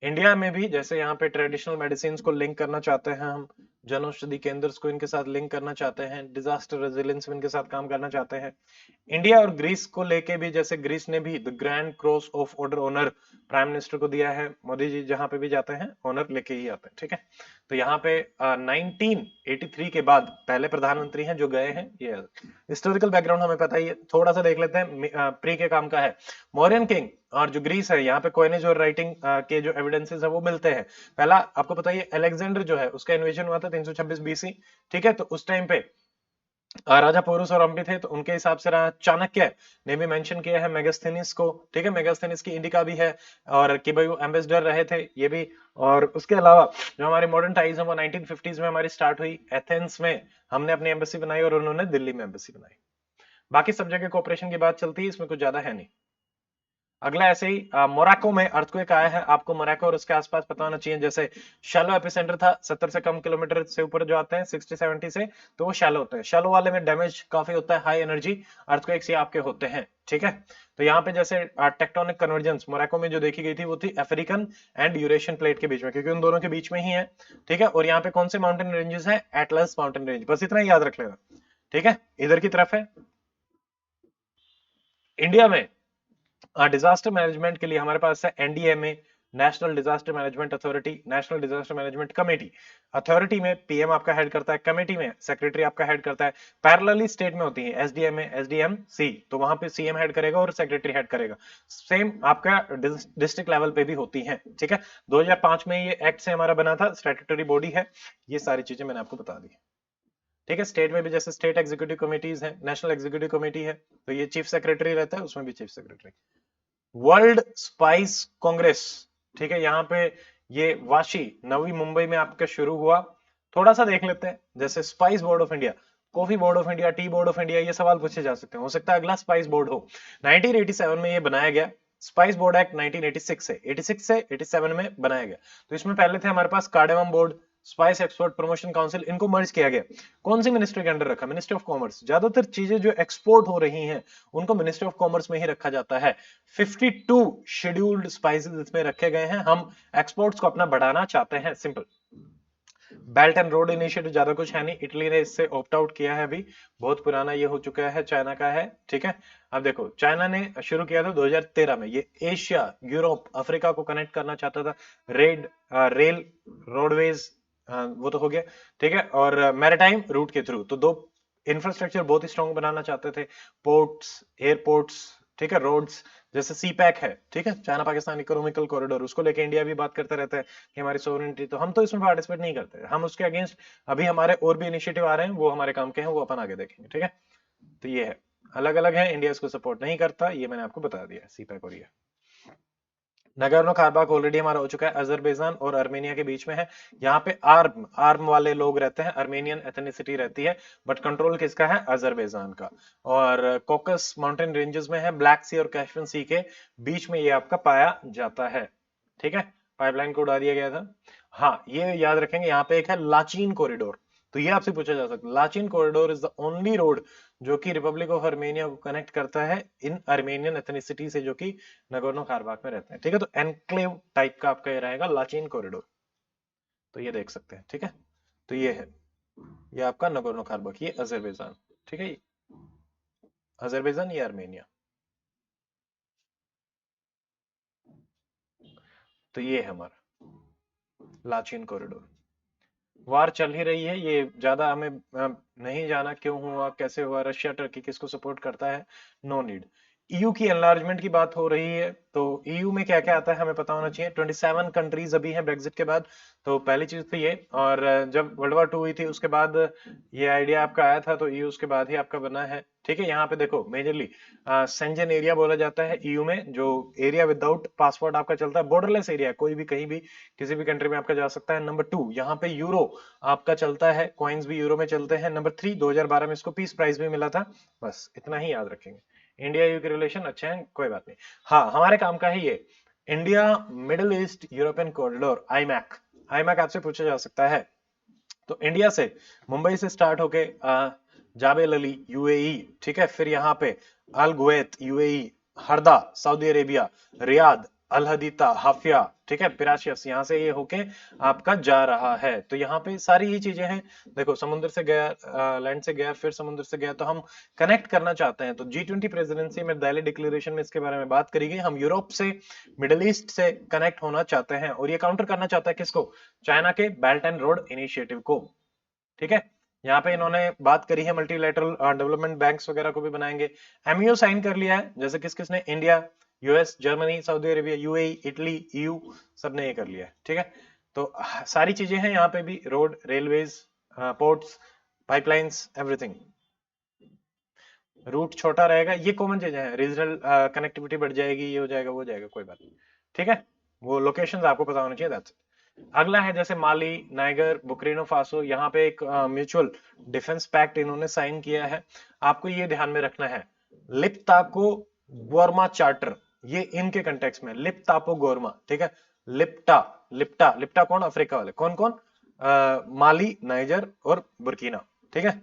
इंडिया में भी जैसे यहाँ पे ट्रेडिशनल मेडिसिन को लिंक करना चाहते हैं हम, जनौषधि केंद्र को इनके साथ लिंक करना चाहते हैं, डिजास्टर रेजिलियंस में इनके साथ काम करना चाहते हैं। इंडिया और ग्रीस को लेके भी, जैसे ग्रीस ने भी the Grand Cross of Order Honour prime minister को दिया है। मोदी जी जहां पे भी जाते हैं ऑनर लेके ही आते हैं, ठीक है। तो यहाँ पे 1983 के बाद पहले प्रधानमंत्री हैं जो गए हैं। ये हिस्टोरिकल बैकग्राउंड हमें पता ही है, थोड़ा सा देख लेते हैं। प्री के काम का है। मौर्यन किंग और जो ग्रीस है, यहाँ पे कोइनेज और राइटिंग के जो एविडेंसेस है वो मिलते हैं। पहला आपको पता ही है, अलेक्जेंडर जो है उसका इन्वेजन हुआ था 326 बीसी, ठीक है। तो उस टाइम पे राजा पोरुस और अम्बी थे, तो उनके हिसाब से चाणक्य ने भी मेंशन किया है मेगास्थनीस को, ठीक है। मेगास्थनीस की इंडिका भी है, और कि भाई वो एम्बेसडर रहे थे ये भी। और उसके अलावा जो हमारी मॉडर्न टाइज है वो 1950s में हमारी स्टार्ट हुई। एथेंस में हमने अपनी एम्बेसी बनाई और उन्होंने दिल्ली में एम्बेसी बनाई। बाकी सब जगह कोऑपरेशन की बात चलती है, इसमें कुछ ज्यादा है नहीं। अगला ऐसे ही मोरक्को में अर्थक्वेक आया है। आपको मोरक्को और उसके आसपास पता होना चाहिए, जैसे शैलो एपिसेंटर था, 70 से कम किलोमीटर से ऊपर जो आते हैं 60-70 से, तो वो शैलो होते हैं। शैलो वाले में डैमेज काफी होता है, हाई एनर्जी अर्थक्वेक्स ये आपके होते हैं, ठीक है। तो यहाँ पे जैसे टेक्टोनिक कन्वर्जेंस मोरक्को में जो देखी गई थी वो थी अफ्रीकन एंड यूरेशियन प्लेट के बीच में, क्योंकि उन दोनों के बीच में ही है, ठीक है। और यहाँ पे कौन से माउंटेन रेंजेस है? एटलस माउंटेन रेंज, बस इतना ही याद रख लेना, ठीक है। इधर की तरफ है इंडिया में डिजास्टर मैनेजमेंट के लिए हमारे पास है NDMA, national disaster management authority, national disaster management committee. Authority में पीएम आपका हेड करता है, कमेटी में सेक्रेटरी आपका हेड करता है। पैरेलली स्टेट में होती है एसडीएमए, एसडीएमसी, तो वहां पे सीएम हेड करेगा और सेक्रेटरी हेड करेगा। सेम आपका डिस्ट्रिक्ट लेवल पे भी होती है, ठीक है। 2005 में ये एक्ट से हमारा बना था, स्टैट्यूटरी बॉडी है। ये सारी चीजें मैंने आपको बता दी, ठीक है। स्टेट में भी जैसे स्टेट एग्जीक्यूटिव कमिटीज है, नेशनल एग्जीक्यूटिव कमेटी है, तो ये चीफ सेक्रेटरी रहता है, उसमें भी chief secretary. World spice Congress, ठीक है। यहाँ पे ये वाशी नवी मुंबई में आपका शुरू हुआ। थोड़ा सा देख लेते हैं, जैसे spice board of India, coffee board of India, tea board of India, ये सवाल पूछे जा सकते हैं। हो सकता है अगला स्पाइस बोर्ड हो। 1987 में ये बनाया गया। स्पाइस बोर्ड एक्ट 1986 से 86 से 87 में बनाया गया। तो इसमें पहले थे हमारे पास cardamom board, spice export promotion council, इनको मर्ज किया गया। कौन सी मिनिस्ट्री के अंडर रखा? Ministry of commerce. ज्यादातर चीजें जो एक्सपोर्ट हो रही हैं उनको मिनिस्ट्री ऑफ कॉमर्स में ही रखा जाता है। 52 शेड्यूल्ड स्पाइसेस इसमें रखे गए हैं। हम एक्सपोर्ट्स को अपना बढ़ाना चाहते हैं, simple. Belt and road initiative ज्यादा कुछ है नहीं, इटली ने इससे ऑप्ट आउट किया है अभी, बहुत पुराना ये हो चुका है, चाइना का है, ठीक है। अब देखो, चाइना ने शुरू किया था 2013 में, ये एशिया, यूरोप, अफ्रीका को कनेक्ट करना चाहता था। रेल, रोडवेज, वो तो हो गया, ठीक है। और मैरिटाइम रूट के थ्रू, तो दो इंफ्रास्ट्रक्चर बहुत ही स्ट्रॉन्ग बनाना चाहते थे। पोर्ट्स, एयरपोर्ट्स, ठीक है, रोड्स, जैसे सी पैक है, ठीक है, चाइना पाकिस्तान इकोनॉमिकल कॉरिडोर, उसको लेके इंडिया भी बात करता रहता है कि हमारी सोवरेनिटी, तो हम तो इसमें पार्टिसिपेट नहीं करते, हम उसके अगेंस्ट। अभी हमारे और भी इनिशिएटिव आ रहे हैं, वो हमारे काम के हैं, वो अपन आगे देखेंगे, ठीक है। तो ये है, अलग अलग है, इंडिया इसको सपोर्ट नहीं करता, ये मैंने आपको बता दिया, सी पैक और ये नगोर्नो कराबाख ऑलरेडी हमारा हो चुका है, अजरबैजान और आर्मेनिया के बीच में है। यहाँ पे आर्म वाले लोग रहते हैं, आर्मेनियन एथनिसिटी रहती है, बट कंट्रोल किसका है? अजरबैजान का। और कॉकस माउंटेन रेंजेस में है, ब्लैक सी और कैस्पियन सी के बीच में ये आपका पाया जाता है, ठीक है। पाइपलाइन को उड़ा दिया गया था। हाँ, ये याद रखेंगे, यहाँ पे एक है लाचीन कॉरिडोर, तो ये आपसे पूछा जा सकता है, Lachin corridor is the only road जो कि रिपब्लिक ऑफ आर्मेनिया को कनेक्ट करता है इन आर्मेनियन एथनिसिटी से, जो कि नगोर्नो कराबाख में रहते हैं, ठीक है। तो एनक्लेव टाइप का आपका ये रहेगा लाचीन कॉरिडोर, तो ये देख सकते हैं, ठीक है। तो ये है, ये आपका नगोर्नो कराबाख, ये अजरबैजान, ठीक है। अजरबैजान, ये आर्मेनिया, तो ये है हमारा लाचीन कॉरिडोर। वार चल ही रही है, ये ज्यादा हमें नहीं जाना क्यों हुआ, कैसे हुआ, रशिया टर्की किसको सपोर्ट करता है, नो नीड। ईयू की एनलार्जमेंट की बात हो रही है, तो ईयू में क्या क्या आता है हमें पता होना चाहिए। 27 कंट्रीज अभी हैं ब्रेक्जिट के बाद, तो पहली चीज तो ये। और जब वर्ल्ड वॉर 2 हुई थी उसके बाद ये आइडिया आपका आया था, तो ईयू उसके बाद ही आपका बना है, ठीक है। यहाँ पे देखो, मेजरली सेंजन एरिया बोला जाता है ईयू में, जो एरिया विदाउट पासपोर्ट आपका चलता है, बॉर्डरलेस एरिया, कोई भी कहीं भी किसी भी कंट्री में आपका जा सकता है। नंबर 2, यहाँ पे यूरो आपका चलता है, कॉइन्स भी यूरो में चलते हैं। नंबर 3, 2012 में इसको पीस प्राइज भी मिला था, बस इतना ही याद रखेंगे। इंडिया यू के रिलेशन अच्छे हैं, कोई बात नहीं। हाँ, हमारे काम का है ये India middle east European corridor, iMac. IMac आपसे पूछा जा सकता है। तो इंडिया से, मुंबई से स्टार्ट होके जाबेल अली यूएई, ठीक है, फिर यहाँ पे Al Ghuwaifat UAE, Haradh Saudi Arabia, Riyadh Al Haditha, Haifa, ठीक है, पिराशियस, यहाँ से ये होके आपका जा रहा है। तो यहाँ पे सारी ही चीजें हैं। देखो समुद्र से गया, लैंड से गया, फिर समुद्र से गया, तो हम कनेक्ट करना चाहते हैं। तो G20 प्रेसिडेंसी में दिल्ली डिक्लेरेशन में इसके बारे में बात करी गई। हम यूरोप से, मिडिल ईस्ट से कनेक्ट होना चाहते हैं, और ये काउंटर करना चाहता है किसको? चाइना के बेल्ट एंड रोड इनिशिएटिव को। ठीक है, यहाँ पे इन्होंने बात करी है मल्टीलेटरल डेवलपमेंट बैंक्स वगैरह को भी बनाएंगे। एमयू साइन कर लिया है, जैसे किस किसने? India, US, Germany, Saudi Arabia, UAE, Italy, EU, सबने ये कर लिया है। ठीक है, तो सारी चीजें हैं यहाँ पे भी, road, railways, ports, pipelines, everything. Route छोटा रहेगा, ये कॉमन चीजें हैं। रीजनल कनेक्टिविटी बढ़ जाएगी, ये हो जाएगा, वो हो जाएगा, कोई बात नहीं। ठीक है, वो लोकेशंस आपको पता होना चाहिए, दैट्स। अगला है जैसे माली, नाइगर, बुर्किना फासो, यहाँ पे एक म्यूचुअल डिफेंस पैक्ट इन्होंने साइन किया है। आपको ये ध्यान में रखना है, लिप्ताको गोरमा चार्टर, ये इनके कंटेक्स्ट में, लिप्तापो गोरमा, ठीक है। लिप्टा, लिप्टा, लिप्टा कौन? अफ्रीका वाले। कौन कौन? माली, नाइजर और बुर्किना। ठीक है,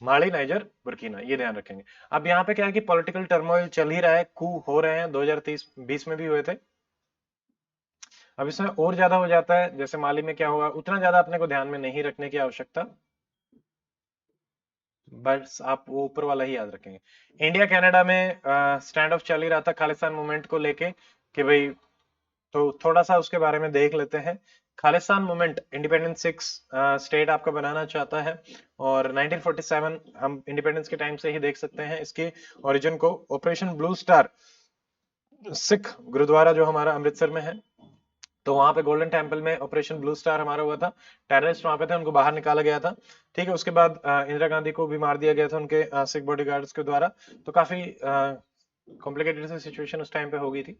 माली, नाइजर, बुर्किना, ये ध्यान रखेंगे। अब यहाँ पे क्या है कि पॉलिटिकल टर्मोइल चल ही रहा है, कू हो रहे हैं, 2030-20 में भी हुए थे। अब इसमें और ज्यादा हो जाता है, जैसे माली में क्या हुआ, उतना ज्यादा अपने को ध्यान में नहीं रखने की आवश्यकता, बस आप वो ऊपर वाला ही याद रखेंगे। इंडिया कनाडा में स्टैंड ऑफ चल ही रहा था खालिस्तान मूवमेंट को लेके, कि भाई, तो थोड़ा सा उसके बारे में देख लेते हैं। खालिस्तान मूवमेंट इंडिपेंडेंस 6 स्टेट आपका बनाना चाहता है, और 1947 हम इंडिपेंडेंस के टाइम से ही देख सकते हैं इसके ओरिजिन को। Operation Blue Star, Sikh gurdwara जो हमारा अमृतसर में है, तो वहां पे गोल्डन टेम्पल में ऑपरेशन ब्लू स्टार हमारा हुआ था। टेररिस्ट वहां पे थे, उनको बाहर निकाला गया था। ठीक है, उसके बाद इंदिरा गांधी को भी मार दिया गया था उनके सिख बॉडीगार्ड्स के द्वारा। तो काफी कॉम्प्लिकेटेड सी सिचुएशन उस टाइम पे हो गई थी।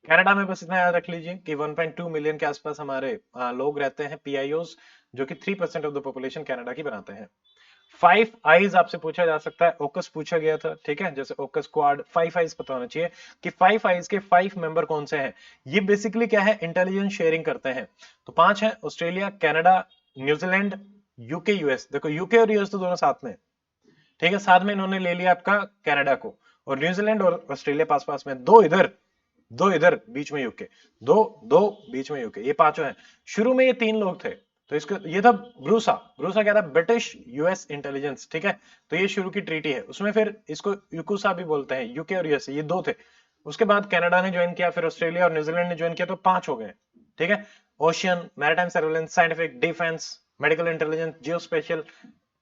कनाडा में बस इतना याद रख लीजिए कि 1.2 मिलियन के आसपास हमारे लोग रहते हैं, पीआईओस, जो कि 3% ऑफ द पॉपुलेशन कनाडा की बनाते हैं। 5 आईज आपसे पूछा जा सकता है, ओकस पूछा गया था। ठीक है, जैसे ओकस क्वाड, 5 आईज पता होना चाहिए कि 5 आईज के 5 मेंबर कौन से हैं। ये बेसिकली क्या है? इंटेलिजेंस शेयरिंग करते हैं। तो 5 है, Australia, Canada, New Zealand, UK, US. देखो यूके और यूएस तो दोनों साथ में। ठीक है, साथ में इन्होंने ले लिया आपका कनाडा को, और न्यूजीलैंड और ऑस्ट्रेलिया पास पास में, दो इधर, दो इधर, बीच में यूके, दो दो, बीच में यूके, ये पांचों हैं। शुरू में ये 3 लोग थे, तो इसको, ये था ब्रूसा। ब्रूसा क्या था? British US intelligence. ठीक है, तो ये शुरू की ट्रीटी है, उसमें फिर इसको यूकुसा भी बोलते हैं। यूके और यूएस, ये 2 थे। उसके बाद कनाडा ने ज्वाइन किया, फिर ऑस्ट्रेलिया और न्यूजीलैंड ने ज्वाइन किया, तो 5 हो गए। ठीक है, ocean, maritime surveillance, scientific, defence, medical intelligence, geospatial.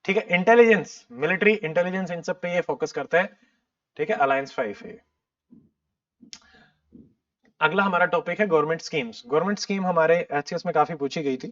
ठीक है, इंटेलिजेंस, मिलिट्री इंटेलिजेंस, इन सब पे ये फोकस करता है। ठीक है, अलायंस 5 है। अगला हमारा टॉपिक है गवर्नमेंट स्कीम्स। गवर्नमेंट स्कीम हमारे एचसीएस में काफी पूछी गई थी।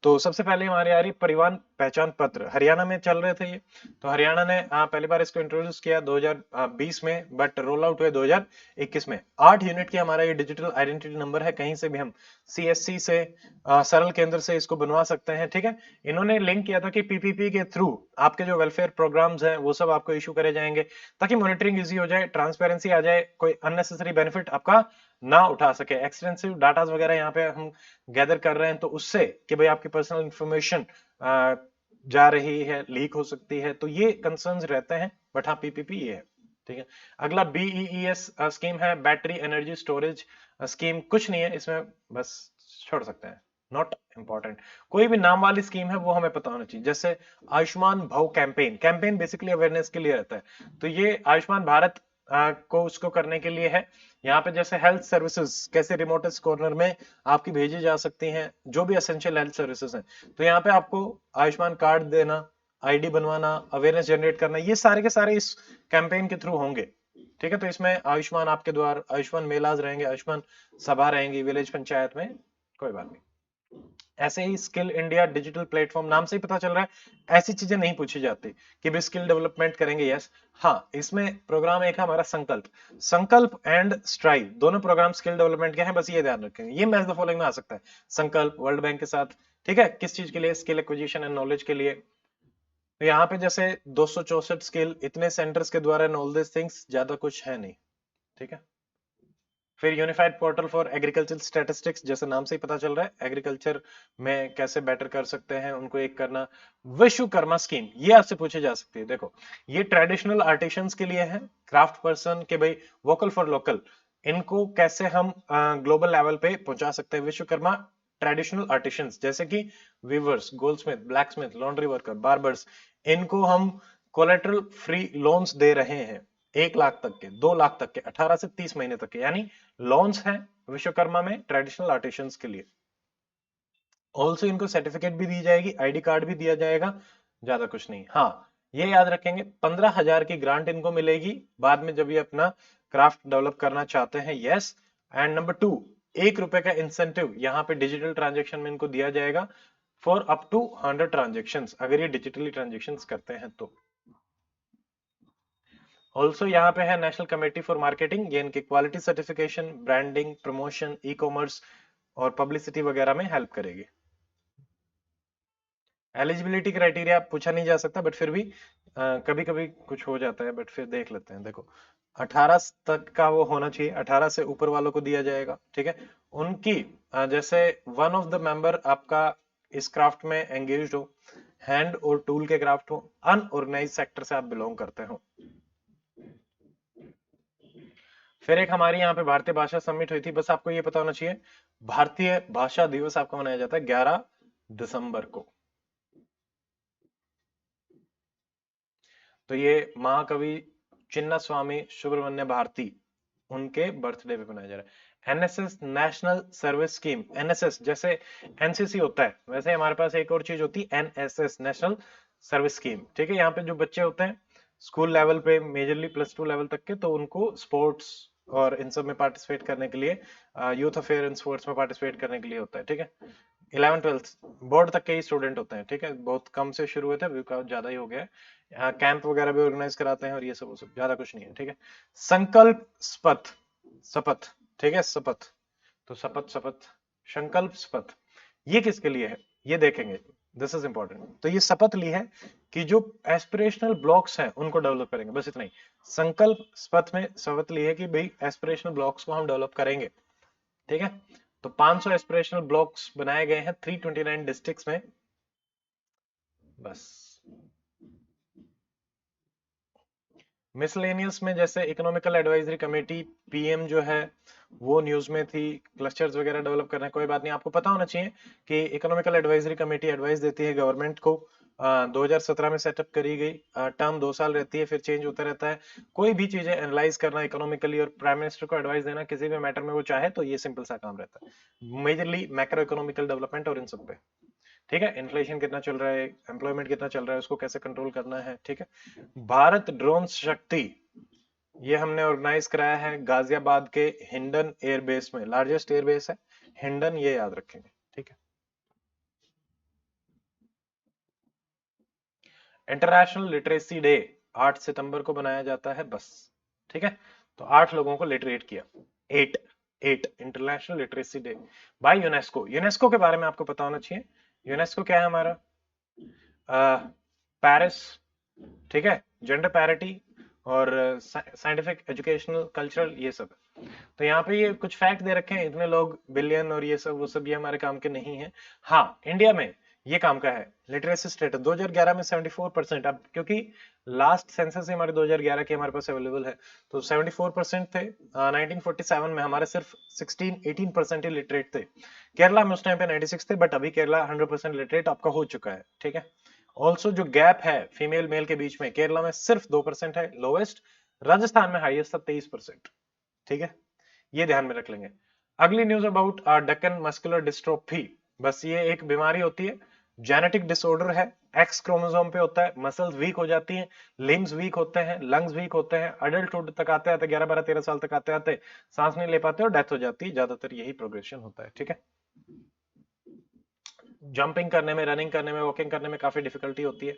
तो सबसे पहले हमारे आ रही परिवहन पहचान पत्र, हरियाणा में चल रहे थे ये। तो हरियाणा ने पहली बार इसको इंट्रोड्यूस किया 2020 में, बट रोल आउट हुए 2021 में। 8 यूनिट की हमारा ये डिजिटल आइडेंटिटी नंबर है, कहीं से भी हम सीएससी से, सरल केंद्र से इसको बनवा सकते हैं। ठीक है, इन्होंने लिंक किया था कि पीपीपी के थ्रू आपके जो वेलफेयर प्रोग्राम्स हैं वो सब आपको इशू करे जाएंगे, ताकि मॉनिटरिंग इजी हो जाए, ट्रांसपेरेंसी आ जाए, कोई अननेसेसरी बेनिफिट आपका ना उठा सके। एक्सटेंसिव डाटाज वगैरह यहाँ पे हम गैदर कर रहे हैं, तो उससे कि भाई आपकी पर्सनल इंफॉर्मेशन जा रही है, लीक हो सकती है, तो ये कंसर्न्स रहते हैं। बट हाँ, पीपीपी ये है। ठीक है, अगला बीईएस स्कीम है, बैटरी एनर्जी स्टोरेज स्कीम। कुछ नहीं है इसमें, बस छोड़ सकते हैं, नॉट इंपॉर्टेंट। कोई भी नाम वाली स्कीम है वो हमें पता होना चाहिए। जैसे आयुष्मान भव कैंपेन, कैंपेन बेसिकली अवेयरनेस के लिए रहता है। तो ये आयुष्मान भारत को उसको करने के लिए है। यहाँ पे जैसे हेल्थ सर्विसेज कैसे रिमोटेस्ट कॉर्नर में आपकी भेजी जा सकती हैं, जो भी एसेंशियल हेल्थ सर्विसेज हैं, तो यहाँ पे आपको आयुष्मान कार्ड देना, आईडी बनवाना, अवेयरनेस जनरेट करना, ये सारे के सारे इस कैंपेन के थ्रू होंगे। ठीक है, तो इसमें आयुष्मान आपके द्वार, आयुष्मान मेलाज रहेंगे, आयुष्मान सभा रहेंगी विलेज पंचायत में, कोई बात नहीं। ऐसे ही स्किल इंडिया डिजिटल प्लेटफॉर्म, नाम से ही पता चल रहा है ऐसी चीजें नहीं पूछी जाती कि भी स्किल डेवलपमेंट करेंगे। यस, हाँ, इसमें प्रोग्राम एक है हमारा संकल्प, संकल्प एंड स्ट्राइव, दोनों प्रोग्राम स्किल डेवलपमेंट के हैं, बस ये ध्यान रखेंगे। ये मैच द फॉलोइंग में आ सकता है, संकल्प वर्ल्ड बैंक के साथ। ठीक है, किस चीज के लिए? स्किल एक्विजिशन एंड नॉलेज के लिए। तो यहाँ पे जैसे 264 स्किल, इतने सेंटर्स के द्वारा ऑल दिस थिंग्स, ज्यादा कुछ है नहीं। ठीक है, फिर unified portal for agriculture statistics, जैसे नाम से ही पता चल रहा है एग्रीकल्चर में कैसे बेटर कर सकते हैं, उनको एक करना। विश्वकर्मा स्कीम, ये आपसे पूछी जा सकती है। देखो, ये ट्रेडिशनल आर्टिशंस के लिए है, क्राफ्ट पर्सन के भाई, वोकल फॉर लोकल। इनको कैसे हम ग्लोबल लेवल पे पहुंचा सकते हैं। विश्वकर्मा ट्रेडिशनल आर्टिशंस जैसे कि weavers, goldsmith, blacksmith, laundry worker, barbers, इनको हम कोलेटरल फ्री लोन्स दे रहे हैं, 1 लाख तक के, 2 लाख तक के, 18 से 30 महीने तक के, यानी लोन्स हैं विश्वकर्मा में ट्रेडिशनल आर्टिशंस के लिए। ऑल्सो इनको सर्टिफिकेट भी दी जाएगी, आईडी कार्ड भी दिया जाएगा, ज्यादा कुछ नहीं। हाँ, ये याद रखेंगे 15,000 की ग्रांट इनको मिलेगी बाद में जब ये अपना क्राफ्ट डेवलप करना चाहते हैं। यस। एंड नंबर 2, 1 रुपए का इंसेंटिव यहाँ पे डिजिटल ट्रांजेक्शन में इनको दिया जाएगा फॉर अप टू 100 ट्रांजेक्शन, अगर ये डिजिटली ट्रांजेक्शन करते हैं तो। ऑल्सो यहाँ पे है नेशनल कमेटी फॉर मार्केटिंग, ये इनके quality certification, branding, promotion, e commerce और पब्लिसिटी वगैरह में हेल्प करेगी। एलिजिबिलिटी क्राइटेरिया पूछा नहीं जा सकता, बट फिर भी कभी कभी कुछ हो जाता है, बट फिर देख लेते हैं। देखो 18 तक का वो होना चाहिए, 18 से ऊपर वालों को दिया जाएगा, ठीक है। उनकी जैसे वन ऑफ द मेंबर आपका इस क्राफ्ट में एंगेज हो, हैंड और टूल के क्राफ्ट हो, अनऑर्गेनाइज सेक्टर से आप बिलोंग करते हो। फिर एक हमारी यहाँ पे भारतीय भाषा समिट हुई थी, बस आपको ये पता होना चाहिए भारतीय भाषा दिवस आपका मनाया जाता है 11 दिसंबर को। तो ये महाकवि चिन्ना स्वामी सुब्रमण्य भारती, उनके बर्थडे पे मनाया जा रहा है। NSS national service scheme, NSS जैसे एनसीसी होता है वैसे हमारे पास एक और चीज होती है एनएसएस नेशनल सर्विस स्कीम, ठीक है। यहाँ पे जो बच्चे होते हैं स्कूल लेवल पे, मेजरली +2 लेवल तक के, तो उनको स्पोर्ट्स और इन सब में पार्टिसिपेट करने के लिए, यूथ अफेयर इन स्पोर्ट्स में पार्टिसिपेट करने के लिए होता है, ठीक है। 11th-12th बोर्ड तक के ही स्टूडेंट होते हैं, ठीक है। बहुत कम से शुरू हुए थे, अभी ज्यादा ही हो गया है। कैंप वगैरह भी ऑर्गेनाइज कराते हैं और ये सब ज्यादा कुछ नहीं है, ठीक है। संकल्प शपथ, शपथ, ठीक है, शपथ, तो शपथ, शपथ, संकल्प शपथ, ये किसके लिए है ये देखेंगे, दिस इज इंपॉर्टेंट। तो ये शपथ ली है कि जो एस्पिरेशनल ब्लॉक्स हैं उनको डेवलप करेंगे, बस इतना ही। संकल्प शपथ में शपथ ली है कि भाई एस्पिरेशनल ब्लॉक्स को हम डेवलप करेंगे, ठीक है। तो 500 एस्पिरेशनल ब्लॉक्स बनाए गए हैं 329 डिस्ट्रिक्ट्स में, बस। मिसलेनियस में जैसे इकोनॉमिकल एडवाइजरी कमेटी, पीएम जो है वो न्यूज में थी, क्लस्टर्स वगैरह डेवलप करना है, कोई बात नहीं, आपको पता होना चाहिए कि इकोनॉमिकल एडवाइजरी कमेटी एडवाइस देती है गवर्नमेंट को। 2017 में सेटअप करी गई, टर्म 2 साल रहती है, फिर चेंज होता रहता है। कोई भी चीजें एनालाइज करना इकोनॉमिकली और प्राइम मिनिस्टर को एडवाइस देना किसी भी मैटर में वो चाहे तो, ये सिंपल सा काम रहता है, मेजरली मैक्रो इकोनॉमिकल डेवलपमेंट और इन सब पे, ठीक है। इन्फ्लेशन कितना चल रहा है, एम्प्लॉयमेंट कितना चल रहा है, उसको कैसे कंट्रोल करना है, ठीक है। भारत ड्रोन शक्ति, ये हमने ऑर्गेनाइज कराया है गाजियाबाद के हिंडन एयरबेस में, लार्जेस्ट एयरबेस है हिंडन, ये याद रखेंगे, ठीक है। इंटरनेशनल लिटरेसी डे 8 सितंबर को बनाया जाता है, बस, ठीक है। तो 8 लोगों को लिटरेट किया, 8 8 international literacy day by UNESCO. UNESCO के बारे में आपको पता होना चाहिए, यूनेस्को क्या है हमारा, पेरिस, ठीक है, जेंडर पैरिटी और साइंटिफिक, एजुकेशनल, कल्चरल, ये सब। तो यहाँ पे ये कुछ फैक्ट दे रखे हैं, इतने लोग बिलियन और ये सब वो सब, ये हमारे काम के नहीं है। हाँ, इंडिया में ये काम का है। लिटरेसी स्टेटस 2011 में 74%, अब क्योंकि लास्ट सेंसस हमारे 2011 की हमारे पास अवेलेबल है, तो 74% थे। 1947 में हमारे सिर्फ 16-18% ही लिटरेट थे। केरला में उस टाइम पे 96 थे, बट अभी केरला 100% लिटरेट आपका हो चुका है, ठीक है। ऑल्सो जो गैप है फीमेल मेल के बीच में, केरला में सिर्फ 2% है, लोवेस्ट। राजस्थान में हाईएस्ट था 23%, ठीक है। ये ध्यान में रख लेंगे। अगली news about Deccan muscular dystrophy, बस ये एक बीमारी होती है, जेनेटिक डिसऑर्डर है, एक्स क्रोमोसोम पे होता है, मसल्स वीक हो जाती हैं, लिम्स वीक होते हैं, लंग्स वीक होते हैं, अडल्टहुड तक आते आते 11-12-13 साल तक आते आते सांस नहीं ले पाते और डेथ हो जाती है, ज्यादातर यही प्रोग्रेशन होता है, ठीक है। जंपिंग करने में, रनिंग करने में, वॉकिंग करने में काफी डिफिकल्टी होती है,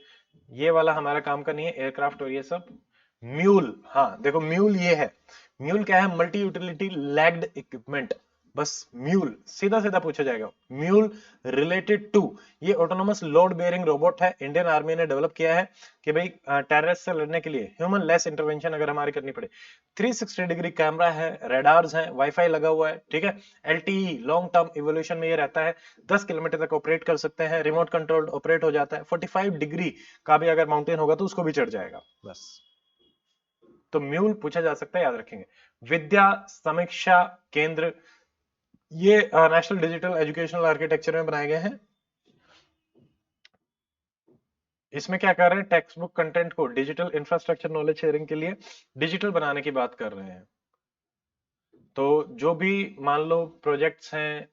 ये वाला हमारा काम का नहीं है, एयरक्राफ्ट और ये सब। म्यूल, हाँ देखो म्यूल ये है, म्यूल क्या है, मल्टी यूटिलिटी लैग्ड इक्विपमेंट, बस म्यूल सीधा सीधा पूछा जाएगा। म्यूल रिलेटेड टू, ये ऑटोनोमस लोड बेयरिंग रोबोट है, इंडियन आर्मी ने डेवलप किया है कि भाई टेररिस्ट से लड़ने के लिए ह्यूमन लेस इंटरवेंशन अगर हमारी करनी पड़े। 360 डिग्री कैमरा है, रेडार्स हैं, वाईफाई लगा हुआ है, ठीक है। एलटीई लॉन्ग टर्म इवोल्यूशन में ये रहता है, 10 किलोमीटर तक ऑपरेट कर सकते हैं, रिमोट कंट्रोल्ड ऑपरेट हो जाता है, 45 डिग्री का भी अगर माउंटेन होगा तो उसको भी चढ़ जाएगा, बस। तो म्यूल पूछा जा सकता है, याद रखेंगे। विद्या समीक्षा केंद्र, ये नेशनल डिजिटल एजुकेशनल आर्किटेक्चर में बनाए गए हैं। इसमें क्या कर रहे हैं, टेक्स्ट बुक कंटेंट को डिजिटल इंफ्रास्ट्रक्चर नॉलेज शेयरिंग के लिए डिजिटल बनाने की बात कर रहे हैं। तो जो भी मान लो प्रोजेक्ट्स हैं,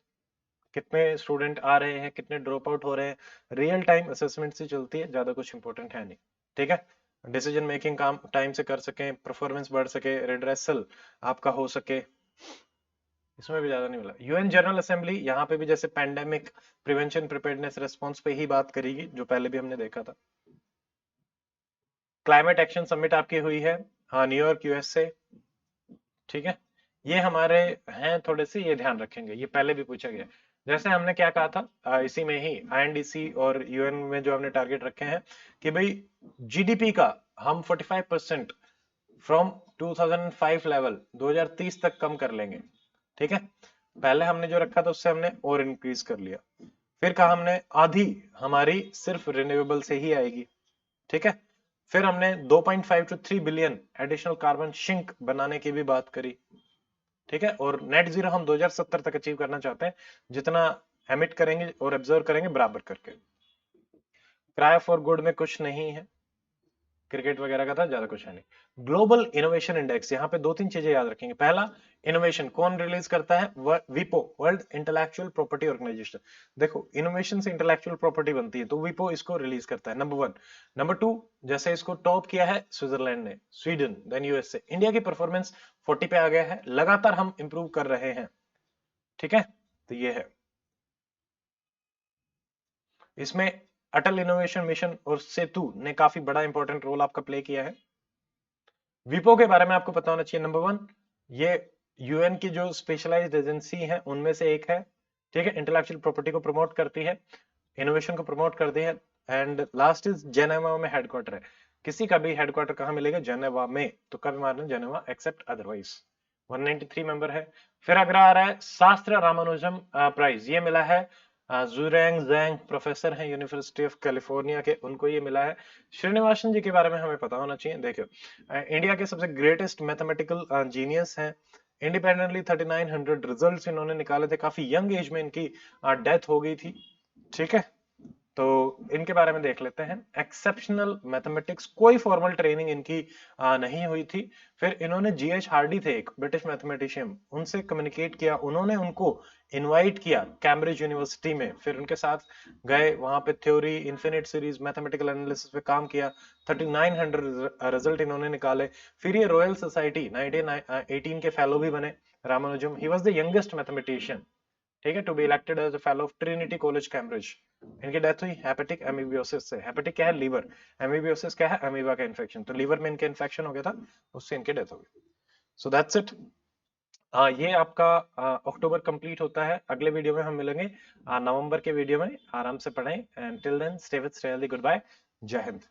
कितने स्टूडेंट आ रहे हैं, कितने ड्रॉप आउट हो रहे हैं, रियल टाइम असेसमेंट से चलती है, ज्यादा कुछ इंपॉर्टेंट है नहीं। ठीक है, डिसीजन मेकिंग काम टाइम से कर सकें, परफॉर्मेंस बढ़ सके, रिड्रेसल आपका हो सके, इसमें भी ज्यादा नहीं मिला। यूएन जनरल असेंबली, यहाँ पे भी जैसे पैंडेमिक प्रिवेंशन प्रिपेयर्डनेस रिस्पॉन्स पे ही बात करेगी, जो पहले भी हमने देखा था। क्लाइमेट एक्शन समिट आपकी हुई है, हाँ, न्यूयॉर्क यूएसए। ठीक है, ये हमारे हैं थोड़े से, ये ध्यान रखेंगे, ये पहले भी पूछा गया। जैसे हमने क्या कहा था, इसी में ही आईएनडीसी और यूएन में जो हमने टारगेट रखे हैं कि भाई जीडीपी का हम 45% फ्रॉम 2005 लेवल 2030 तक कम कर लेंगे। ठीक है, पहले हमने जो रखा था उससे हमने और इंक्रीज कर लिया। फिर कहा हमने आधी हमारी सिर्फ रिन्यूएबल से ही आएगी। ठीक है, फिर हमने 2.5 to 3 billion additional carbon sink बनाने की भी बात करी। ठीक है, और नेट जीरो हम 2070 तक अचीव करना चाहते हैं, जितना एमिट करेंगे और ऑब्जर्व करेंगे बराबर करके। क्राई फॉर गुड में कुछ नहीं है, क्रिकेट वगैरह का था, ज्यादा कुछ है नहीं। ग्लोबल इनोवेशन इंडेक्स, यहाँ पे दो तीन चीजें याद रखेंगे। पहला, इनोवेशन कौन रिलीज करता है, विपो, वर्ल्ड इंटेलेक्चुअल प्रॉपर्टी ऑर्गेनाइजेशन। देखो, इनोवेशन से इंटेलेक्चुअल प्रॉपर्टी बनती है, तो विपो इसको रिलीज करता है, नंबर 1। नंबर 2, जैसे इसको टॉप किया है स्विट्जरलैंड ने, स्वीडन, देन यूएसए। इंडिया की परफॉर्मेंस 40 पे आ गया है, लगातार हम इंप्रूव कर रहे हैं। ठीक है, तो ये है। इसमें अटल इनोवेशन मिशन और सेतु ने काफी बड़ा इंपॉर्टेंट रोल आपका प्ले किया है। विपो के बारे में आपको पता होना चाहिए, नंबर 1, ये यूएन की जो स्पेशलाइज्ड एजेंसी है उनमें से एक है। ठीक है, इंटेलेक्चुअल प्रॉपर्टी को प्रमोट करती है, इनोवेशन को प्रमोट करती है। एंड लास्ट इज जेनेवा में हेडक्वार्टर है। किसी का भी हेडक्वार्टर कहां मिलेगा, जेनेवा में, तो कभी मारना जेनेवा एक्सेप्ट अदरवाइज। 193 मेंबर है। फिर अगला आ रहा है शास्त्र रामानुजम प्राइज, ये मिला है जुरैंग जैंग, प्रोफेसर हैं यूनिवर्सिटी ऑफ कैलिफोर्निया के, उनको ये मिला है। श्रीनिवासन जी के बारे में हमें पता होना चाहिए। देखियो, इंडिया के सबसे ग्रेटेस्ट मैथमेटिकल जीनियस हैं। इंडिपेंडेंटली 3900 रिजल्ट्स इन्होंने निकाले थे, काफी यंग एज में इनकी डेथ हो गई थी। ठीक है, तो इनके बारे में देख लेते हैं। एक्सेप्शनल मैथमेटिक्स, कोई फॉर्मल ट्रेनिंग इनकी नहीं हुई थी। फिर इन्होंने जीएच हार्डी थे, एक ब्रिटिश मैथमेटिशियन, उनसे कम्युनिकेट किया, उन्होंने उनको इनवाइट किया कैम्ब्रिज यूनिवर्सिटी में, फिर उनके साथ गए, वहां पे theory, infinite series, mathematical analysis पे काम किया। 3900 रिजल्ट इन्होंने निकाले। फिर ये रॉयल सोसाइटी 1918 के फेलो भी बने, Ramanujan. He was the youngest mathematician, ठीक है, to be elected as a fellow of Trinity College Cambridge. इनकी डेथ हुई हैपेटिक एमीबियोसिस से। हैपेटिक क्या है, लीवर, एमीबियोसिस क्या है, अमीबा का इन्फेक्शन, तो लीवर में इनके इन्फेक्शन हो गया था, उससे इनकी डेथ हो गई। So that's it. ये आपका अक्टूबर कंप्लीट होता है। अगले वीडियो में हम मिलेंगे नवंबर के वीडियो में। आराम से पढ़ें, and till then stay with stay healthy, good bye, जय हिंद।